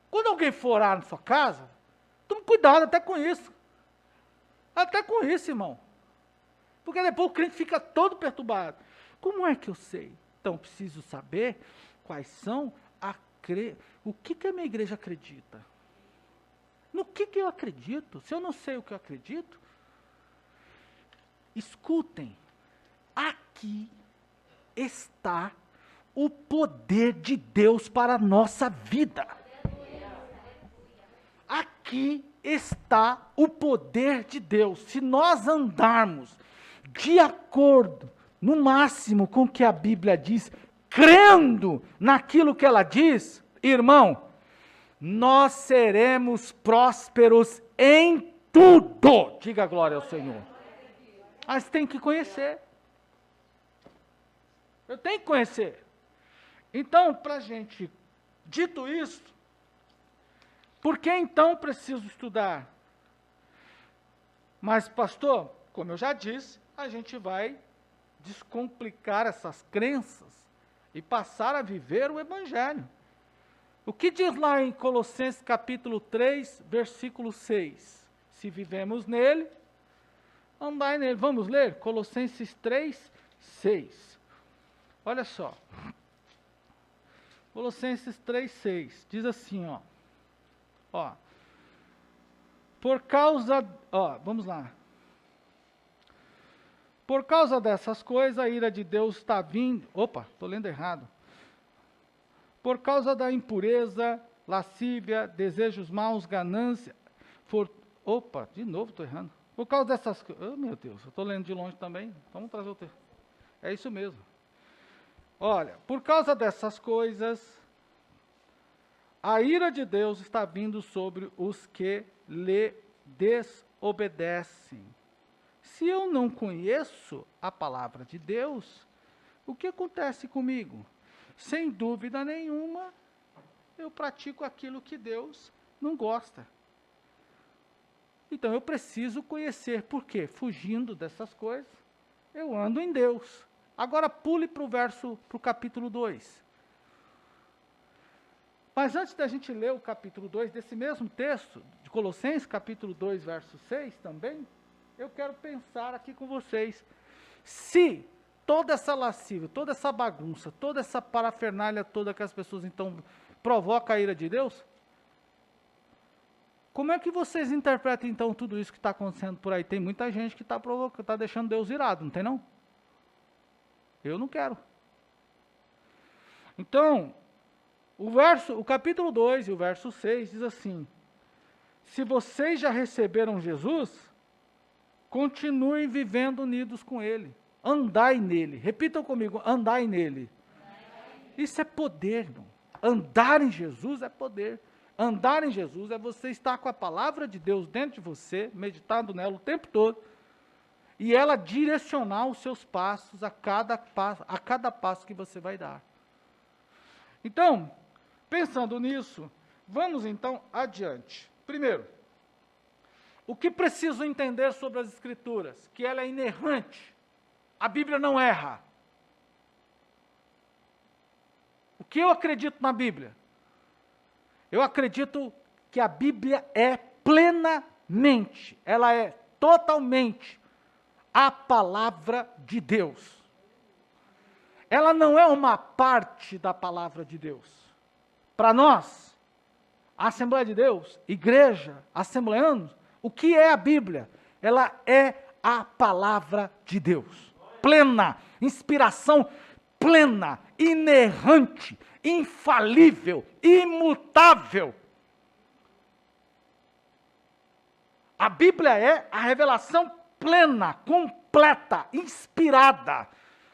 Quando alguém for orar na sua casa, tome cuidado até com isso. Até com isso, irmão. Porque depois o crente fica todo perturbado. Como é que eu sei? Então, preciso saber quais são o que a minha igreja acredita. No que eu acredito? Se eu não sei o que eu acredito, escutem. Aqui está o poder de Deus para a nossa vida. Aqui está o poder de Deus. Se nós andarmos de acordo, no máximo, com o que a Bíblia diz, crendo naquilo que ela diz, irmão, nós seremos prósperos em tudo. Diga glória ao Senhor. Mas tem que conhecer. Eu tenho que conhecer. Então, para gente, dito isso, por que então preciso estudar? Mas, pastor, como eu já disse, a gente vai descomplicar essas crenças e passar a viver o Evangelho. O que diz lá em Colossenses capítulo 3, versículo 6? Se vivemos nele, andai nele. Vamos ler? Colossenses 3, 6. Olha só. Colossenses 3, 6. Diz assim, vamos lá. Por causa dessas coisas, a ira de Deus está vindo. Estou lendo errado. Por causa da impureza, lascívia, desejos maus, ganância. De novo estou errando. Por causa dessas coisas. Oh, meu Deus, eu estou lendo de longe também. Vamos trazer o texto. É isso mesmo. Olha, por causa dessas coisas, a ira de Deus está vindo sobre os que lhe desobedecem. Se eu não conheço a palavra de Deus, o que acontece comigo? Sem dúvida nenhuma, eu pratico aquilo que Deus não gosta. Então eu preciso conhecer. Por quê? Fugindo dessas coisas, eu ando em Deus. Agora pule para o capítulo 2. Mas antes da gente ler o capítulo 2 desse mesmo texto, de Colossenses, capítulo 2, verso 6 também, eu quero pensar aqui com vocês. Se toda essa lascívia, toda essa bagunça, toda essa parafernália toda que as pessoas então provocam a ira de Deus, como é que vocês interpretam então tudo isso que está acontecendo por aí? Tem muita gente que está deixando Deus irado, não tem não? Eu não quero. Então, o capítulo 2 e o verso 6 diz assim: se vocês já receberam Jesus, continuem vivendo unidos com Ele. Andai nele. Repitam comigo, andai nele. Isso é poder, irmão. Andar em Jesus é poder. Andar em Jesus é você estar com a palavra de Deus dentro de você, meditando nela o tempo todo, e ela direcionar os seus passos a cada passo que você vai dar. Então, pensando nisso, vamos então adiante. Primeiro, o que preciso entender sobre as Escrituras? Que ela é inerrante. A Bíblia não erra. O que eu acredito na Bíblia? Eu acredito que a Bíblia é plenamente, ela é totalmente a palavra de Deus. Ela não é uma parte da palavra de Deus. Para nós, a Assembleia de Deus, igreja, assembleanos, o que é a Bíblia? Ela é a palavra de Deus. Plena, inspiração plena, inerrante, infalível, imutável. A Bíblia é a revelação plena, completa, inspirada.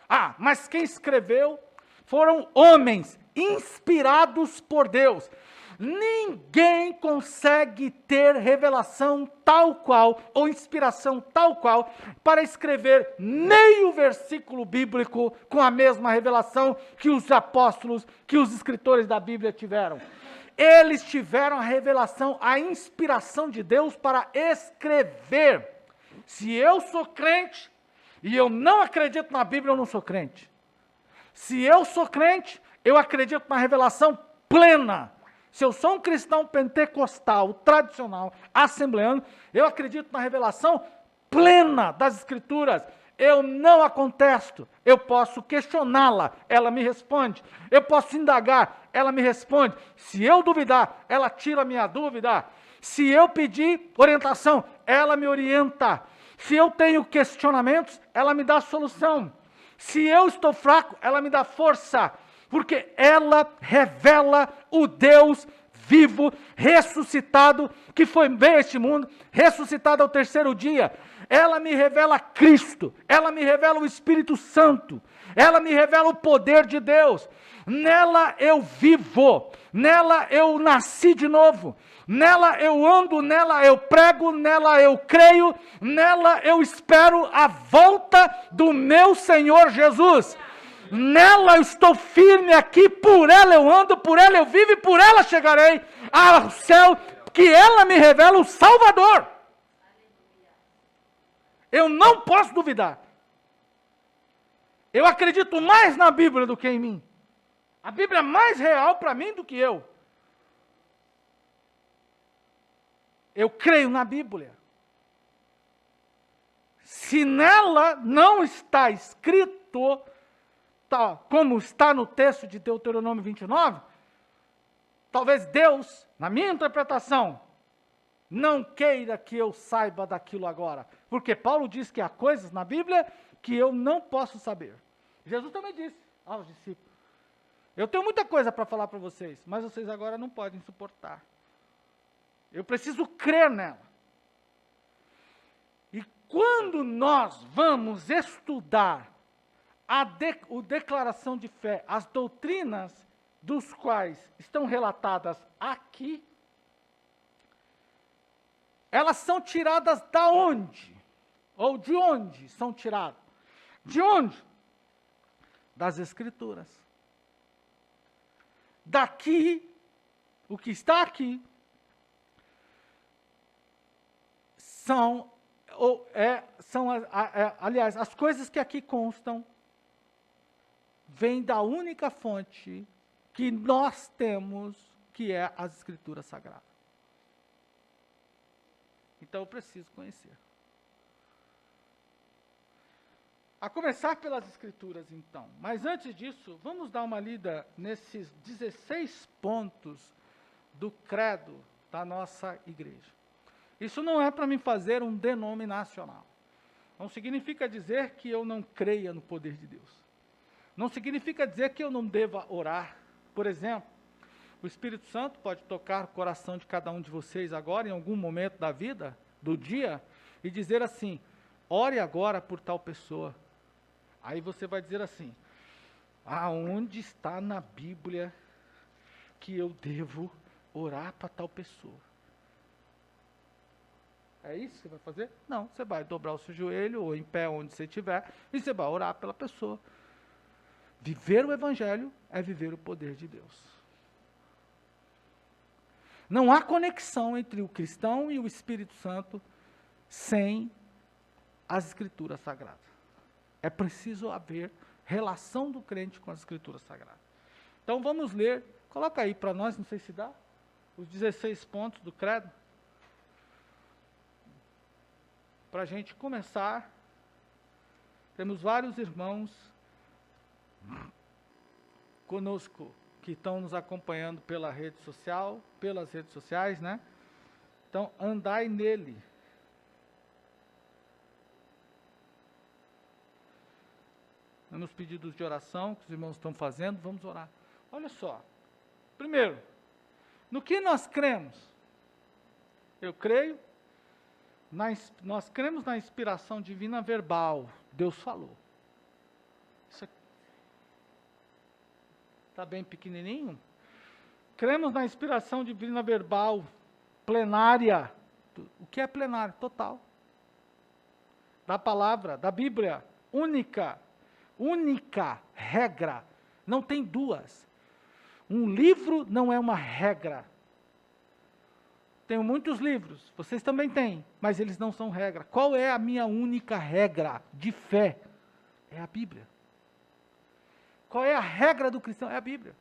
Ah, mas quem escreveu foram homens inspirados por Deus. Ninguém consegue ter revelação tal qual, ou inspiração tal qual, para escrever meio versículo bíblico com a mesma revelação que os apóstolos, que os escritores da Bíblia tiveram. Eles tiveram a revelação, a inspiração de Deus para escrever. Se eu sou crente e eu não acredito na Bíblia, eu não sou crente. Se eu sou crente, eu acredito na revelação plena. Se eu sou um cristão pentecostal, tradicional, assembleano, eu acredito na revelação plena das Escrituras. Eu não a contesto, eu posso questioná-la, ela me responde. Eu posso indagar, ela me responde. Se eu duvidar, ela tira a minha dúvida. Se eu pedir orientação, ela me orienta. Se eu tenho questionamentos, ela me dá solução. Se eu estou fraco, ela me dá força. Porque ela revela o Deus vivo, ressuscitado, que veio a este mundo, ressuscitado ao terceiro dia. Ela me revela Cristo, ela me revela o Espírito Santo, ela me revela o poder de Deus. Nela eu vivo, nela eu nasci de novo, nela eu ando, nela eu prego, nela eu creio, nela eu espero a volta do meu Senhor Jesus. Nela eu estou firme aqui, por ela eu ando, por ela eu vivo e por ela chegarei ao céu, que ela me revela o Salvador. Eu não posso duvidar. Eu acredito mais na Bíblia do que em mim. A Bíblia é mais real para mim do que eu. Eu creio na Bíblia. Se nela não está escrito, como está no texto de Deuteronômio 29, talvez Deus, na minha interpretação, não queira que eu saiba daquilo agora. Porque Paulo diz que há coisas na Bíblia que eu não posso saber. Jesus também disse aos discípulos: eu tenho muita coisa para falar para vocês, mas vocês agora não podem suportar. Eu preciso crer nela. E quando nós vamos estudar a declaração de fé, as doutrinas dos quais estão relatadas aqui, elas são tiradas da onde? Ou de onde são tiradas? De onde? Das Escrituras. Daqui, o que está aqui, aliás, as coisas que aqui constam, vêm da única fonte que nós temos, que é as Escrituras Sagradas. Então eu preciso conhecer. A começar pelas Escrituras, então. Mas antes disso, vamos dar uma lida nesses 16 pontos do credo da nossa igreja. Isso não é para mim fazer um denominacional. Não significa dizer que eu não creia no poder de Deus. Não significa dizer que eu não deva orar. Por exemplo, o Espírito Santo pode tocar o coração de cada um de vocês agora, em algum momento da vida, do dia, e dizer assim: ore agora por tal pessoa. Aí você vai dizer assim: aonde está na Bíblia que eu devo orar para tal pessoa? É isso que você vai fazer? Não, você vai dobrar o seu joelho, ou em pé onde você estiver, e você vai orar pela pessoa. Viver o Evangelho é viver o poder de Deus. Não há conexão entre o cristão e o Espírito Santo sem as Escrituras Sagradas. É preciso haver relação do crente com as Escrituras Sagradas. Então vamos ler, coloca aí para nós, não sei se dá, os 16 pontos do credo. Para a gente começar, temos vários irmãos conosco, que estão nos acompanhando pela rede social, pelas redes sociais, né? Então, andai nele. nos pedidos de oração que os irmãos estão fazendo, vamos orar. Olha só, primeiro, no que nós cremos? Eu creio, nós cremos na inspiração divina verbal, Deus falou. Isso aqui está bem pequenininho. Cremos na inspiração divina verbal, plenária. O que é plenário? Total. Da palavra, da Bíblia, única regra, não tem duas. Um livro não é uma regra. Tenho muitos livros, vocês também têm, mas eles não são regra. Qual é a minha única regra de fé? É a Bíblia. Qual é a regra do cristão? É a Bíblia.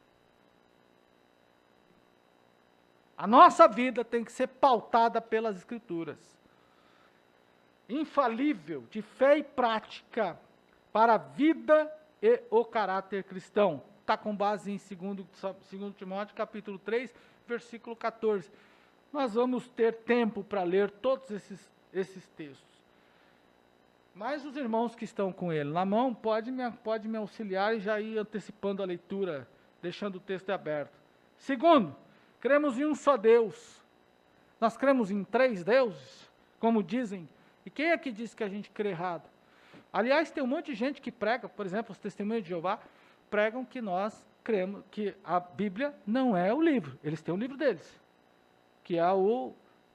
A nossa vida tem que ser pautada pelas Escrituras. Infalível, de fé e prática, para a vida e o caráter cristão. Está com base em 2 Timóteo, capítulo 3, versículo 14. Nós vamos ter tempo para ler todos esses textos. Mas os irmãos que estão com ele na mão, pode me auxiliar e já ir antecipando a leitura, deixando o texto aberto. Segundo, cremos em um só Deus. Nós cremos em 3 deuses, como dizem. E quem é que diz que a gente crê errado? Aliás, tem um monte de gente que prega, por exemplo, os testemunhos de Jeová, pregam que nós cremos que a Bíblia não é o livro. Eles têm o livro deles, que é a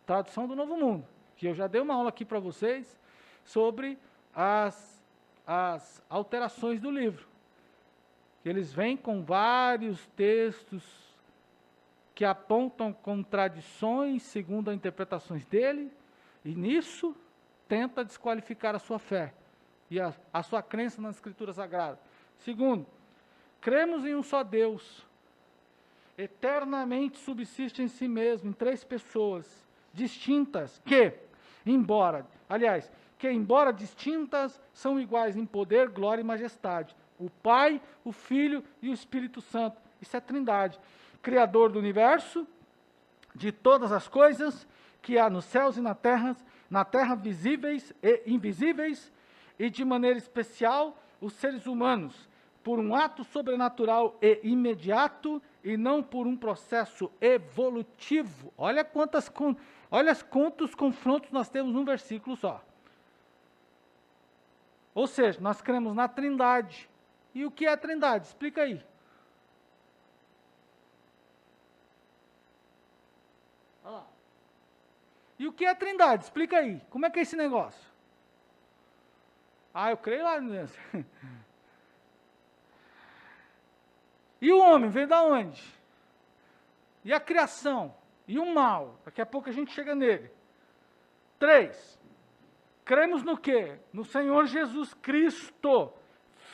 Tradução do Novo Mundo. Que eu já dei uma aula aqui para vocês sobre as alterações do livro. Eles vêm com vários textos que apontam contradições segundo as interpretações dele, e nisso tenta desqualificar a sua fé e a sua crença nas Escrituras Sagradas. Segundo, cremos em um só Deus, eternamente subsiste em si mesmo, em 3 pessoas distintas, que, embora distintas, são iguais em poder, glória e majestade. O Pai, o Filho e o Espírito Santo. Isso é Trindade. Criador do universo, de todas as coisas que há nos céus e na terra visíveis e invisíveis, e de maneira especial os seres humanos, por um ato sobrenatural e imediato, e não por um processo evolutivo. Olha quantos confrontos nós temos num versículo só. Ou seja, nós cremos na Trindade. E o que é a Trindade? Explica aí. Olha lá. E o que é a Trindade? Explica aí. Como é que é esse negócio? Eu creio lá. E o homem veio da onde? E a criação? E o mal? Daqui a pouco a gente chega nele. 3. Cremos no quê? No Senhor Jesus Cristo,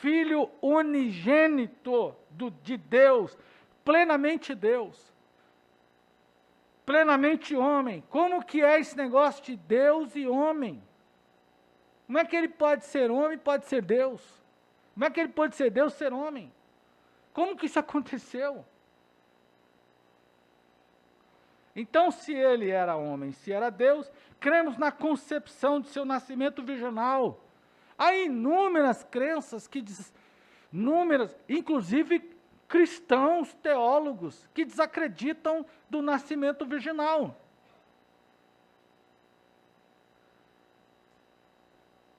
Filho unigênito de Deus, plenamente Deus, plenamente homem. Como que é esse negócio de Deus e homem? Como é que ele pode ser homem e pode ser Deus? Como é que ele pode ser Deus e ser homem? Como que isso aconteceu? Então, se ele era homem, se era Deus, cremos na concepção de seu nascimento virginal. Há inúmeras crenças inclusive cristãos, teólogos, que desacreditam do nascimento virginal.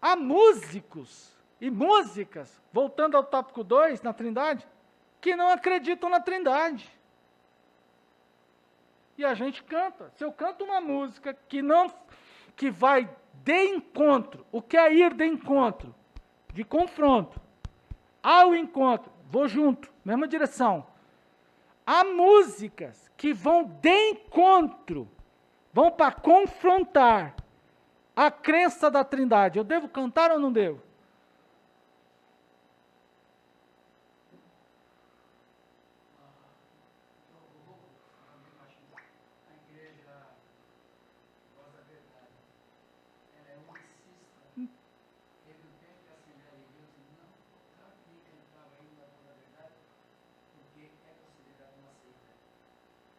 Há músicos e músicas, voltando ao tópico 2, na Trindade, que não acreditam na Trindade. E a gente canta. Se eu canto uma música que vai de encontro, o que é ir de encontro? De confronto. Ao encontro, vou junto, mesma direção. Há músicas que vão de encontro, vão para confrontar a crença da Trindade. Eu devo cantar ou não devo?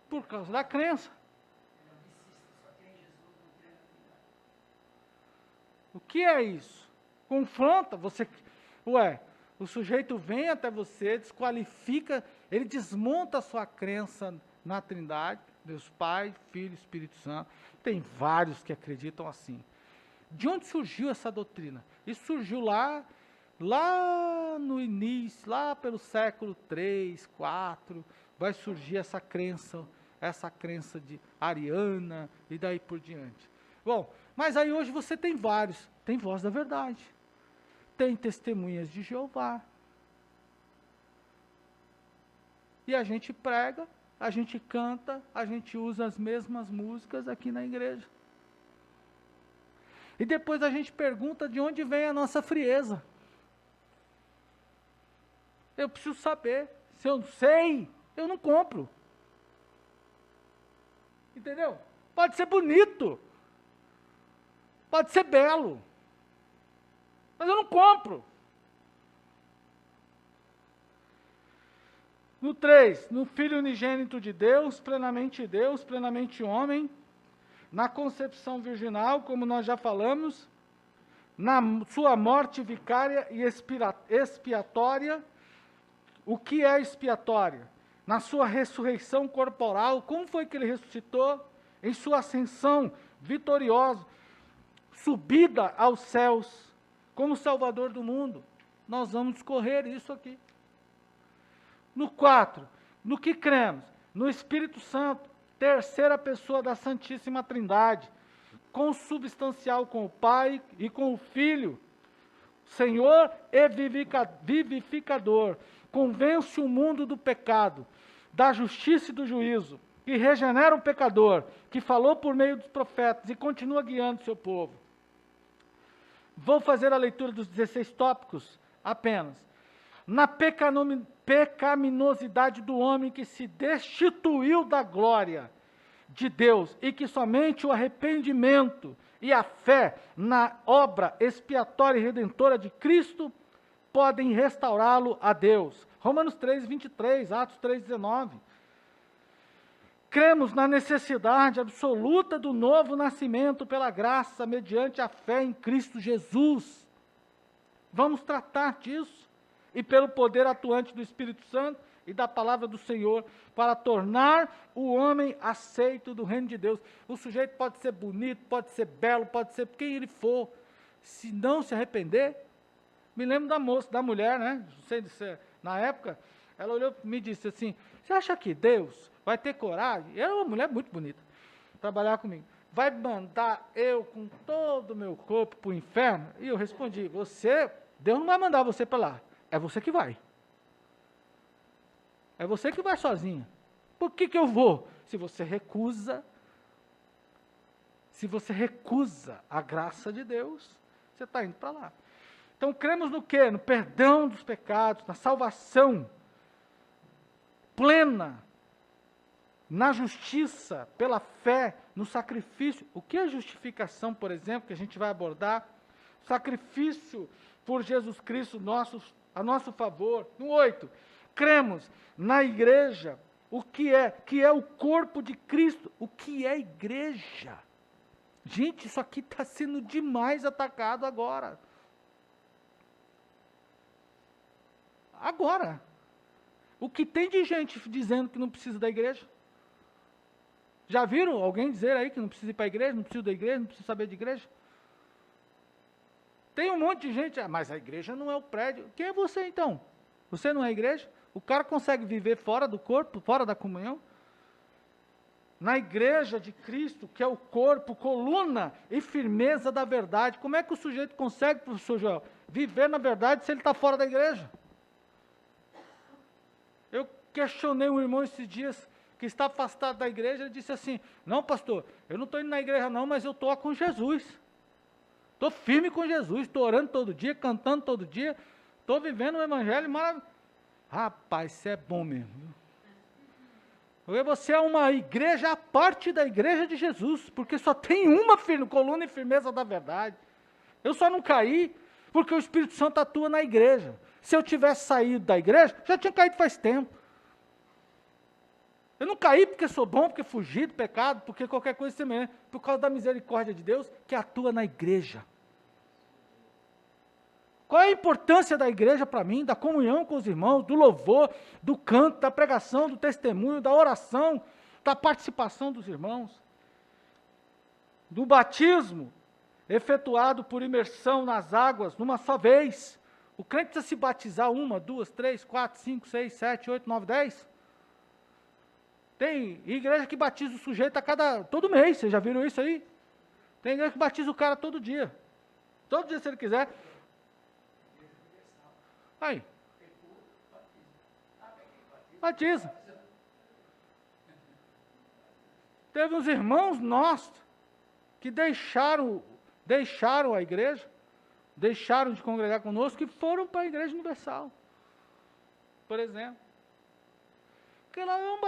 Por causa da crença. O que é isso? Confronta, você... O sujeito vem até você, desqualifica, ele desmonta a sua crença na Trindade, Deus Pai, Filho e Espírito Santo. Tem vários que acreditam assim. De onde surgiu essa doutrina? Isso surgiu lá no início, lá pelo século 3, 4, vai surgir essa crença de ariana e daí por diante. Bom, mas aí hoje você tem vários, tem Voz da Verdade, tem Testemunhas de Jeová. E a gente prega, a gente canta, a gente usa as mesmas músicas aqui na igreja. E depois a gente pergunta de onde vem a nossa frieza. Eu preciso saber. Se eu não sei, eu não compro. Entendeu? Pode ser bonito. Pode ser belo. Mas eu não compro. No 3, no Filho unigênito de Deus, plenamente homem, na concepção virginal, como nós já falamos, na sua morte vicária e expiatória. O que é expiatória? Na sua ressurreição corporal, como foi que ele ressuscitou? Em sua ascensão vitoriosa, subida aos céus, como Salvador do mundo. Nós vamos discorrer isso aqui. No 4, no que cremos? No Espírito Santo, terceira pessoa da Santíssima Trindade, consubstancial com o Pai e com o Filho, Senhor e vivificador, convence o mundo do pecado, da justiça e do juízo, e regenera o pecador, que falou por meio dos profetas e continua guiando o seu povo. Vou fazer a leitura dos 16 tópicos apenas. Na pecaminosidade do homem que se destituiu da glória de Deus e que somente o arrependimento e a fé na obra expiatória e redentora de Cristo podem restaurá-lo a Deus. Romanos 3, 23, Atos 3, 19. Cremos na necessidade absoluta do novo nascimento pela graça, mediante a fé em Cristo Jesus. Vamos tratar disso. E pelo poder atuante do Espírito Santo e da palavra do Senhor, para tornar o homem aceito do reino de Deus. O sujeito pode ser bonito, pode ser belo, pode ser quem ele for. Se não se arrepender, me lembro da moça, da mulher, né? Não sei se na época, ela olhou e me disse assim, você acha que Deus vai ter coragem? Ela é uma mulher muito bonita, trabalhar comigo. Vai mandar eu com todo o meu corpo para o inferno? E eu respondi, Deus não vai mandar você para lá. É você que vai. É você que vai sozinha. Por que eu vou? Se você recusa a graça de Deus, você está indo para lá. Então, cremos no quê? No perdão dos pecados, na salvação plena, na justiça, pela fé, no sacrifício. O que é justificação, por exemplo, que a gente vai abordar? Sacrifício por Jesus Cristo, a nosso favor. No 8, cremos na igreja, que é o corpo de Cristo. O que é igreja? Gente, isso aqui está sendo demais atacado agora. Agora. O que tem de gente dizendo que não precisa da igreja? Já viram alguém dizer aí que não precisa ir para a igreja, não precisa da igreja, não precisa saber de igreja? Tem um monte de gente, mas a igreja não é o prédio. Quem é você então? Você não é a igreja? O cara consegue viver fora do corpo, fora da comunhão? Na igreja de Cristo, que é o corpo, coluna e firmeza da verdade. Como é que o sujeito consegue, professor Joel, viver na verdade se ele está fora da igreja? Eu questionei um irmão esses dias que está afastado da igreja, ele disse assim, não pastor, eu não estou indo na igreja não, mas eu estou com Jesus. Estou firme com Jesus, estou orando todo dia, cantando todo dia, estou vivendo um evangelho maravilhoso. Rapaz, isso é bom mesmo. Porque você é uma igreja à parte da igreja de Jesus, porque só tem uma coluna e firmeza da verdade. Eu só não caí porque o Espírito Santo atua na igreja. Se eu tivesse saído da igreja, já tinha caído faz tempo. Eu não caí porque sou bom, porque fugi do pecado, porque qualquer coisa semelhante, por causa da misericórdia de Deus que atua na igreja. Qual é a importância da igreja para mim, da comunhão com os irmãos, do louvor, do canto, da pregação, do testemunho, da oração, da participação dos irmãos, do batismo efetuado por imersão nas águas numa só vez. O crente precisa se batizar 1, 2, 3, 4, 5, 6, 7, 8, 9, 10. Tem igreja que batiza o sujeito todo mês, vocês já viram isso aí? Tem igreja que batiza o cara todo dia. Todo dia, se ele quiser. Aí. Batiza. Teve uns irmãos nossos que deixaram a igreja, deixaram de congregar conosco e foram para a Igreja Universal, por exemplo. Porque lá é um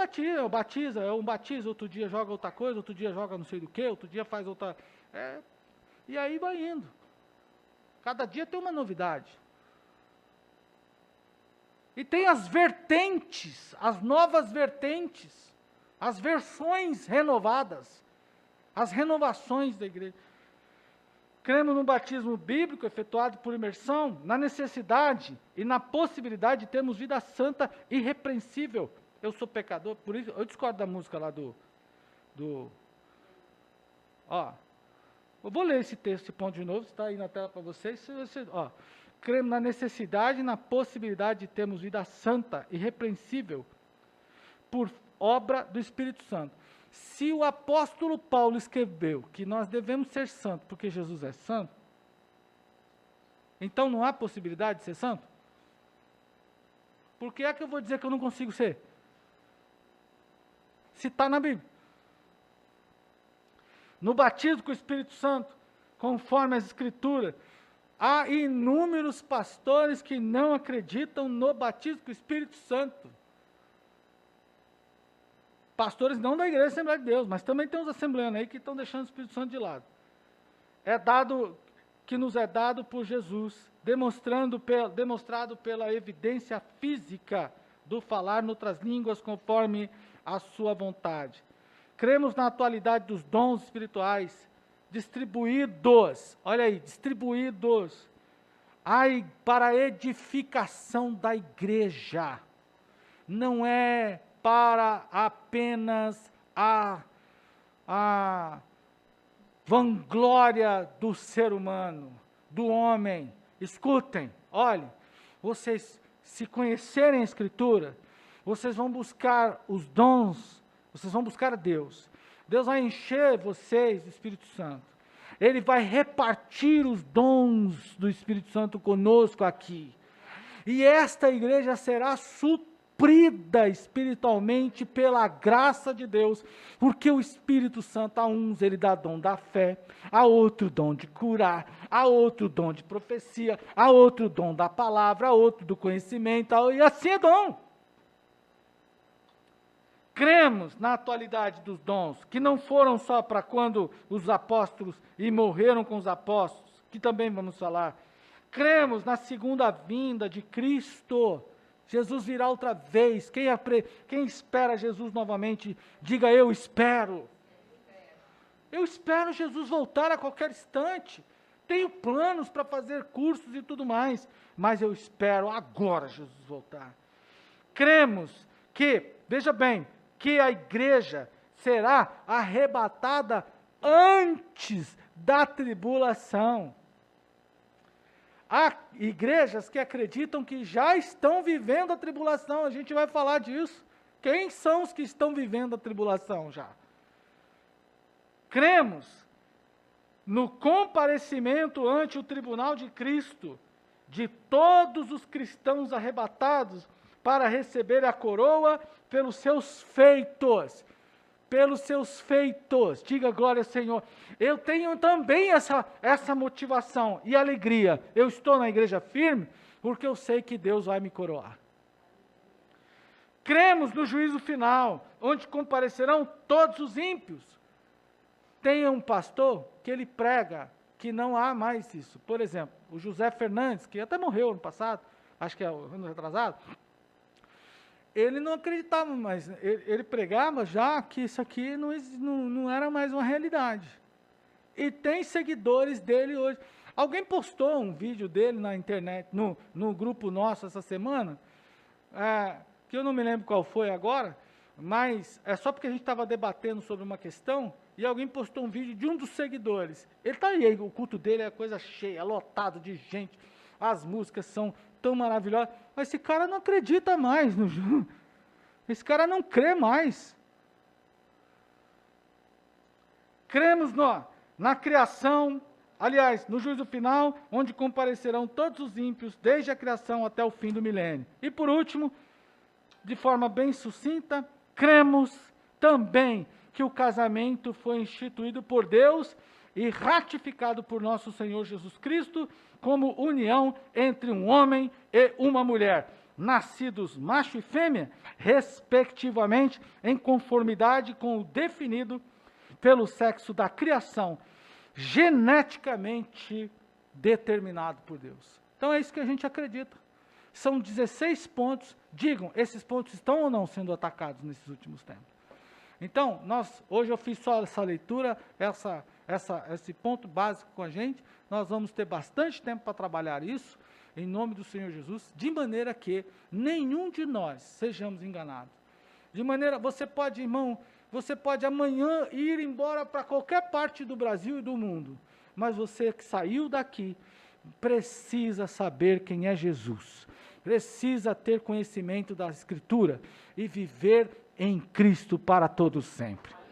batiza, outro dia joga outra coisa, outro dia joga não sei do que, outro dia faz outra... e aí vai indo. Cada dia tem uma novidade. E tem as vertentes, as novas vertentes, as versões renovadas, as renovações da igreja. Cremos no batismo bíblico efetuado por imersão, na necessidade e na possibilidade de termos vida santa e irrepreensível. Eu sou pecador, por isso eu discordo da música lá eu vou ler esse ponto de novo, está aí na tela para vocês. Cremos na necessidade e na possibilidade de termos vida santa e irrepreensível por obra do Espírito Santo. Se o apóstolo Paulo escreveu que nós devemos ser santos porque Jesus é santo, então não há possibilidade de ser santo? Por que é que eu vou dizer que eu não consigo ser? Se está na Bíblia. No batismo com o Espírito Santo, conforme as Escrituras, há inúmeros pastores que não acreditam no batismo com o Espírito Santo. Pastores não da Igreja Assembleia de Deus, mas também tem uns assembleanos aí que estão deixando o Espírito Santo de lado. Que nos é dado por Jesus, demonstrado pela evidência física do falar noutras línguas conforme a sua vontade. Cremos na atualidade dos dons espirituais distribuídos, olha aí, distribuídos para a edificação da igreja. Não é para apenas a vanglória do ser humano, do homem. Escutem, olhem, vocês se conhecerem a Escritura, vocês vão buscar os dons, vocês vão buscar a Deus. Deus vai encher vocês do Espírito Santo. Ele vai repartir os dons do Espírito Santo conosco aqui. E esta igreja será suprida espiritualmente pela graça de Deus, porque o Espírito Santo, a uns ele dá dom da fé, a outro dom de curar, a outro dom de profecia, a outro dom da palavra, a outro do conhecimento, e assim é dom. Cremos na atualidade dos dons, que não foram só para quando os apóstolos e morreram com os apóstolos, que também vamos falar. Cremos na segunda vinda de Cristo. Jesus virá outra vez. Quem espera Jesus novamente, diga: eu espero. Eu espero Jesus voltar a qualquer instante. Tenho planos para fazer cursos e tudo mais, mas eu espero agora Jesus voltar. Cremos que, veja bem, que a igreja será arrebatada antes da tribulação. Há igrejas que acreditam que já estão vivendo a tribulação, a gente vai falar disso. Quem são os que estão vivendo a tribulação já? Cremos no comparecimento ante o tribunal de Cristo, de todos os cristãos arrebatados, para receber a coroa pelos seus feitos. Pelos seus feitos. Diga glória ao Senhor. Eu tenho também essa motivação e alegria. Eu estou na igreja firme porque eu sei que Deus vai me coroar. Cremos no juízo final, onde comparecerão todos os ímpios. Tem um pastor que ele prega que não há mais isso. Por exemplo, o José Fernandes, que até morreu ano passado, acho que é o ano retrasado, ele não acreditava mais, ele pregava já que isso aqui não era mais uma realidade. E tem seguidores dele hoje. Alguém postou um vídeo dele na internet, no grupo nosso essa semana, que eu não me lembro qual foi agora, mas é só porque a gente estava debatendo sobre uma questão, e alguém postou um vídeo de um dos seguidores. Ele está aí, o culto dele é coisa cheia, lotado de gente, as músicas são tão maravilhosas, mas esse cara não acredita mais no jogo. Esse cara não crê mais. Cremos na criação, aliás, no juízo final, onde comparecerão todos os ímpios, desde a criação até o fim do milênio. E por último, de forma bem sucinta, cremos também que o casamento foi instituído por Deus e ratificado por nosso Senhor Jesus Cristo como união entre um homem e uma mulher, nascidos macho e fêmea, respectivamente, em conformidade com o definido pelo sexo da criação, geneticamente determinado por Deus. Então é isso que a gente acredita. São 16 pontos. Digam, esses pontos estão ou não sendo atacados nesses últimos tempos? Então, hoje eu fiz só essa leitura, esse ponto básico com a gente. Nós vamos ter bastante tempo para trabalhar isso, em nome do Senhor Jesus, de maneira que nenhum de nós sejamos enganados. De maneira, você pode, irmão, você pode amanhã ir embora para qualquer parte do Brasil e do mundo, mas você que saiu daqui precisa saber quem é Jesus, precisa ter conhecimento da Escritura e viver em Cristo para todos sempre.